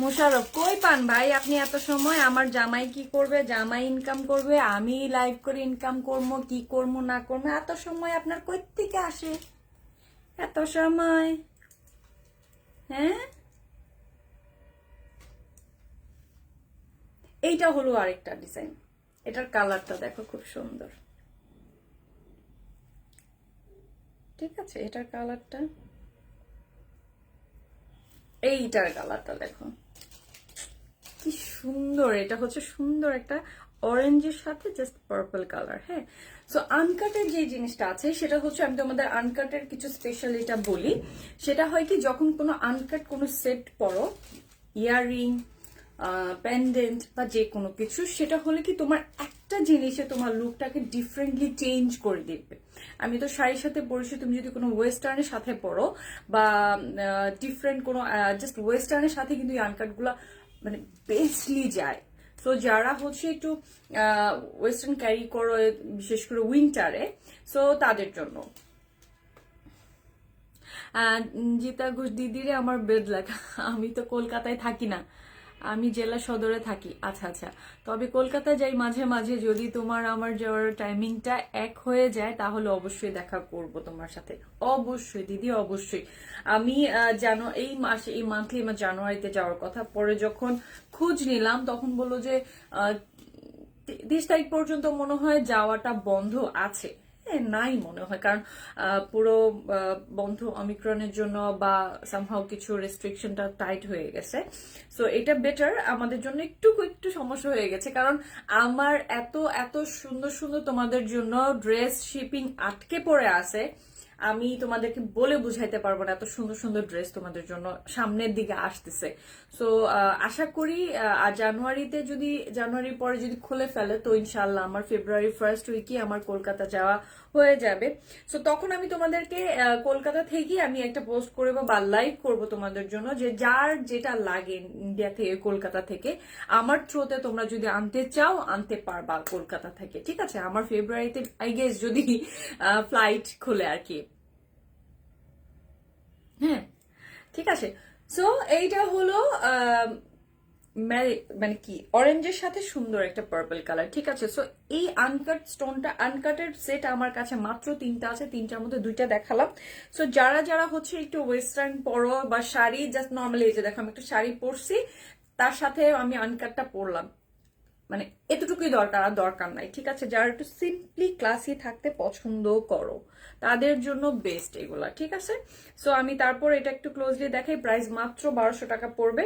মোশারফ, কই পান ভাই আপনি এত সময়? আমার জামাই কি করবে? জামাই ইনকাম করবে, আমি লাইভ করে ইনকাম করবো, কি করবো না করবো, এত সময় আপনার কই থেকে আসে? এত সময়? হ্যাঁ, এইটা হলো আরেকটা ডিজাইন। এটার কালারটা দেখো, খুব সুন্দর। ঠিক আছে, এটার কালারটা, এইটার কালারটা দেখো কি সুন্দর। এটা হচ্ছে সুন্দর একটা অরেঞ্জের সাথে জাস্ট পার্পল কালার। হ্যাঁ, সো আনকাটের যে জিনিসটা আছে সেটা হচ্ছে, আমি তোমাদের আনকাটের কিছু স্পেশালিটা বলি। সেটা হয় কি, যখন কোনো আনকাট কোনো সেট পরো, ইয়াররিং, পেন্ডেন্ট বা যে কোনো কিছু, সেটা হলে কি তোমার একটা জিনিসে তোমার লুকটাকে ডিফারেন্টলি চেঞ্জ করে দিবে। আমি তো শাড়ির সাথে পরেছি, তুমি যদি কোনো ওয়েস্টার্নের সাথে পরো বা ডিফারেন্ট কোনো জাস্ট ওয়েস্টার্নের সাথে, কিন্তু এই আনকাটগুলো মানে বেস্টলি যায়। সো যারা হচ্ছে একটু ওয়েস্টার্ন ক্যারি করো, বিশেষ করে উইন্টারে, সো তাদের জন্য। জিতা ঘোষ দিদিরে আমার বেদ লেখা, আমি তো কলকাতায় থাকি না, আমি জেলা সদরে থাকি। আচ্ছা আচ্ছা, তবে কলকাতা যাই মাঝে মাঝে, যদি তোমার আমার যাওয়ার টাইমিংটা এক হয়ে যায় তাহলে অবশ্যই দেখা করব তোমার সাথে। অবশ্যই দিদি, অবশ্যই। আমি জানো এই মাসে, এই মান্থলি আমার জানুয়ারিতে যাওয়ার কথা, পরে যখন খোঁজ নিলাম তখন বললো যে 30 তারিখ পর্যন্ত মনে হয় যাওয়াটা বন্ধ আছে। নাই মনে হয়, কারণ পুরো বন্ধ অমিক্রনের জন্য বা সামহাও কিছু রেস্ট্রিকশনটা টাইট হয়ে গেছে। সো এটা বেটার আমাদের জন্য, একটু একটু সমস্যা হয়ে গেছে, কারণ আমার এত এত সুন্দর সুন্দর তোমাদের জন্য ড্রেস শিপিং আটকে পড়ে আছে, আমি তোমাদেরকে বলে বুঝাইতে পারবো না, এত সুন্দর সুন্দর ড্রেস তোমাদের জন্য সামনের দিকে আসতেছে। সো আশা করি জানুয়ারিতে, যদি জানুয়ারির পরে যদি খুলে ফেলে তো ইনশাল্লাহ আমার ফেব্রুয়ারি ফার্স্ট উইকে আমার কলকাতা যাওয়া হয়ে যাবে। সো তখন আমি তোমাদেরকে কলকাতা থেকে আমি একটা পোস্ট করব বা লাইভ করব তোমাদের জন্য, যে যার যেটা লাগে ইন্ডিয়া থেকে কলকাতা থেকে আমার থ্রুতে তোমরা যদি আনতে চাও আনতে পারবা কলকাতা থেকে, ঠিক আছে? আমার ফেব্রুয়ারিতে আই গেস যদি ফ্লাইট খুলে আর কি। হ্যাঁ, ঠিক আছে। সো এইটা হলো মানে কি অরেঞ্জের সাথে সুন্দর একটা পার্পল কালার, ঠিক আছে? সো এই আনকাট স্টোনটা, আনকাটের সেট আমার কাছে মাত্র 3টা আছে, 3টার মধ্যে 2টা দেখালাম। সো যারা যারা হচ্ছে একটু ওয়েস্টার্ন পরো বা শাড়ি, জাস্ট নর্মালি এই যে দেখো আমি একটু শাড়ি পরছি, তার সাথে আমি আনকাটটা পরলাম, মানে এতটুকুই দরকার, আর দরকার নাই, ঠিক আছে? যারা একটু সিম্পলি ক্লাসি থাকতে পছন্দ করো তাদের জন্য বেস্ট এগুলা, ঠিক আছে? সো আমি তারপর এটা একটু ক্লোজলি দেখাই, প্রাইস মাত্র 1200 টাকা পড়বে।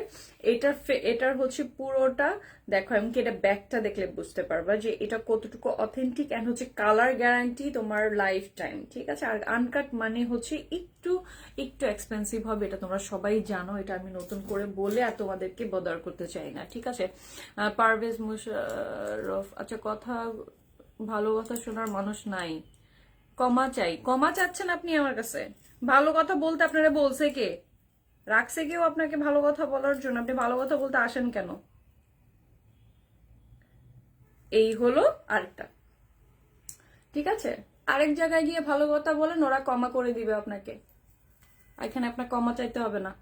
এটার হচ্ছে পুরোটা দেখো, এমনকি এটা ব্যাগটা দেখলে বুঝতে পারবা যে এটা কতটুকু অথেন্টিক, এন্ড হচ্ছে কালার গ্যারান্টি তোমার লাইফ টাইম, ঠিক আছে? আর আনকাট মানে হচ্ছে একটু একটু এক্সপেন্সিভ হবে, এটা তোমরা সবাই জানো, এটা আমি নতুন করে বলে আর তোমাদেরকে বদার করতে চাই না, ঠিক আছে? পারভেজ মুশারফ, আচ্ছা কথা, ভালো কথা শোনার মানুষ নাই, কমা চাই। কমা চাচ্ছেন আপনি আমার কাছে? ভালো কথা বলতে আপনারা বলছে কে? রাখছে কেউ আপনাকে ভালো কথা বলার জন্য? আপনি ভালো কথা বলতে আসেন কেন? এই হলো আরেকটা, ঠিক আছে? আরেক জায়গায় গিয়ে ভালো কথা বলেন, ওরা কমা করে দিবে আপনাকে, এখানে আপনার কমা চাইতে হবে না।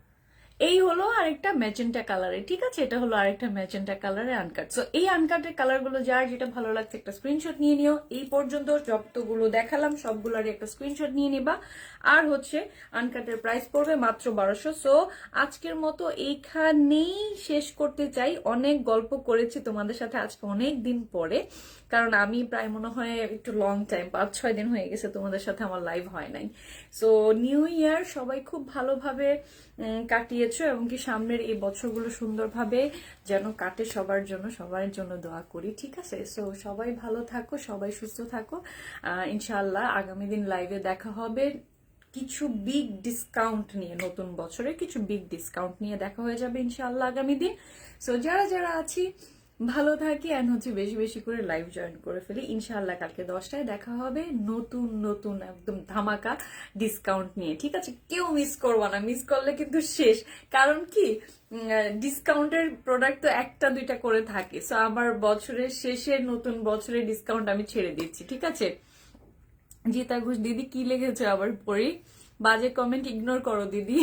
এই হলো আরেকটা ম্যাজেন্টা কালারে, ঠিক আছে? এটা হলো আরেকটা ম্যাজেন্টা কালারে আনকাট। সো এই আনকাটের কালার গুলো যার যেটা ভালো লাগছে একটা স্ক্রিনশট নিয়ে নিও। এই পর্যন্ত যতগুলো দেখালাম সবগুলোরই একটা স্ক্রিনশট নিয়ে নিবা। আর হচ্ছে আনকাটের প্রাইস পড়বে মাত্র 1200। সো আজকের মতো এইখানেই শেষ করতে চাই। অনেক গল্প করেছি তোমাদের সাথে আজকে অনেক দিন পরে, কারণ আমি প্রায় মনে হয় একটু লং টাইম, 5-6 দিন হয়ে গেছে তোমাদের সাথে আমার লাইভ হয় নাই। সো নিউ ইয়ার সবাই খুব ভালোভাবে কাটিয়েছো, এবং কি সামনের এই বছরগুলো সুন্দরভাবে যেন কাটে সবার জন্য, সবার জন্য দোয়া করি, ঠিক আছে? সো সবাই ভালো থাকো, সবাই সুস্থ থাকো। ইনশাআল্লাহ আগামী দিন লাইভে দেখা হবে কিছু বিগ ডিসকাউন্ট নিয়ে, নতুন বছরে কিছু বিগ ডিসকাউন্ট নিয়ে দেখা হয়ে যাবে ইনশাআল্লাহ আগামী দিন। সো যারা যারা আছি ভালো থাকি, এন্ড হচ্ছে বেশি বেশি করে লাইভ জয়েন করে ফেলি। ইনশাআল্লাহ কালকে 10টায় দেখা হবে নতুন নতুন একদম ধামাকা ডিসকাউন্ট নিয়ে, ঠিক আছে? কেউ মিস করবো না, মিস করলে কিন্তু শেষ। কারণ কি, ডিসকাউন্টের প্রোডাক্ট তো 1-2টা করে থাকে। সো আমার বছরের শেষে নতুন বছরের ডিসকাউন্ট আমি ছেড়ে দিচ্ছি, ঠিক আছে? জিতা ঘোষ দিদি কি লেগেছে আবার পড়ি? বাজে কমেন্ট ইগনোর করো দিদি।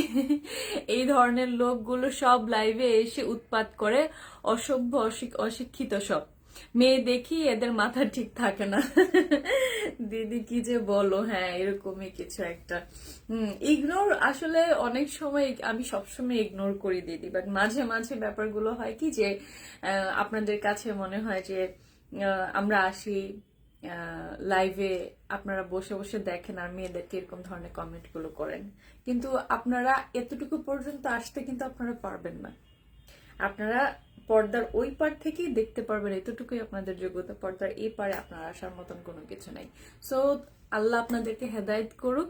এই ধরনের লোকগুলো সব লাইভে এসে উৎপাত করে, অসভ্য অশিক্ষিত সব মেয়ে দেখি, এদের মাথা ঠিক থাকে না। দিদি কি যে বলো, হ্যাঁ এরকমই কিছু একটা। ইগনোর আসলে অনেক সময় আমি সবসময় ইগনোর করি দিদি, বাট মাঝে মাঝে ব্যাপারগুলো হয় কি যে আপনাদের কাছে মনে হয় যে আমরা আসি লাইভে, আপনারা বসে বসে দেখেন আর মেয়েদেরকে এরকম ধরনের কমেন্ট গুলো করেন, কিন্তু আপনারা এতটুকু পর্যন্ত আসতে কিন্তু আপনারা পারবেন না। আপনারা পর্দার ওই পার থেকেই দেখতে পারবেন, এতটুকুই আপনাদের যোগ্যতা। পর্দার এই পারে আপনার আসার মতন কোনো কিছু নাই। সো আল্লাহ আপনাদেরকে হেদায়েত করুক,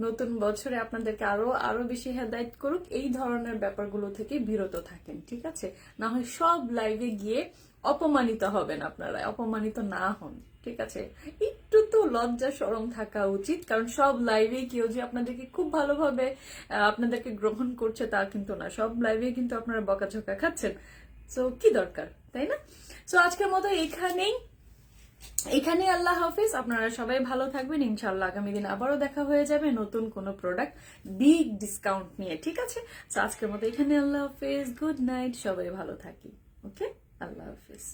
নতুন বছরে আপনাদেরকে আরো আরো বেশি হেদায়েত করুক। এই ধরনের ব্যাপারগুলো থেকে বিরত থাকেন, ঠিক আছে? না হয় সব লাইভে গিয়ে অপমানিত হবেন, আপনারা অপমানিত না হন, ঠিক আছে? একটু তো লজ্জা শরম থাকা উচিত, কারণ সব লাইভে কেউ যে আপনাদেরকে খুব ভালোভাবে আপনাদেরকে গ্রহণ করছে তা কিন্তু না। সব লাইভে কিন্তু আপনারা বকাঝকা খাচ্ছেন। সো কি দরকার, তাই না? সো আজকের মতো এখানে আল্লাহ হাফিজ, আপনারা সবাই ভালো থাকবেন। ইনশাআল্লাহ আগামী দিন আবারও দেখা হয়ে যাবে নতুন কোনো প্রোডাক্ট বিগ ডিসকাউন্ট নিয়ে, ঠিক আছে? তো আজকের মতো এখানে আল্লাহ হাফিজ, গুড নাইট, সবাই ভালো থাকি। ওকে, আল্লাহ হাফিজ।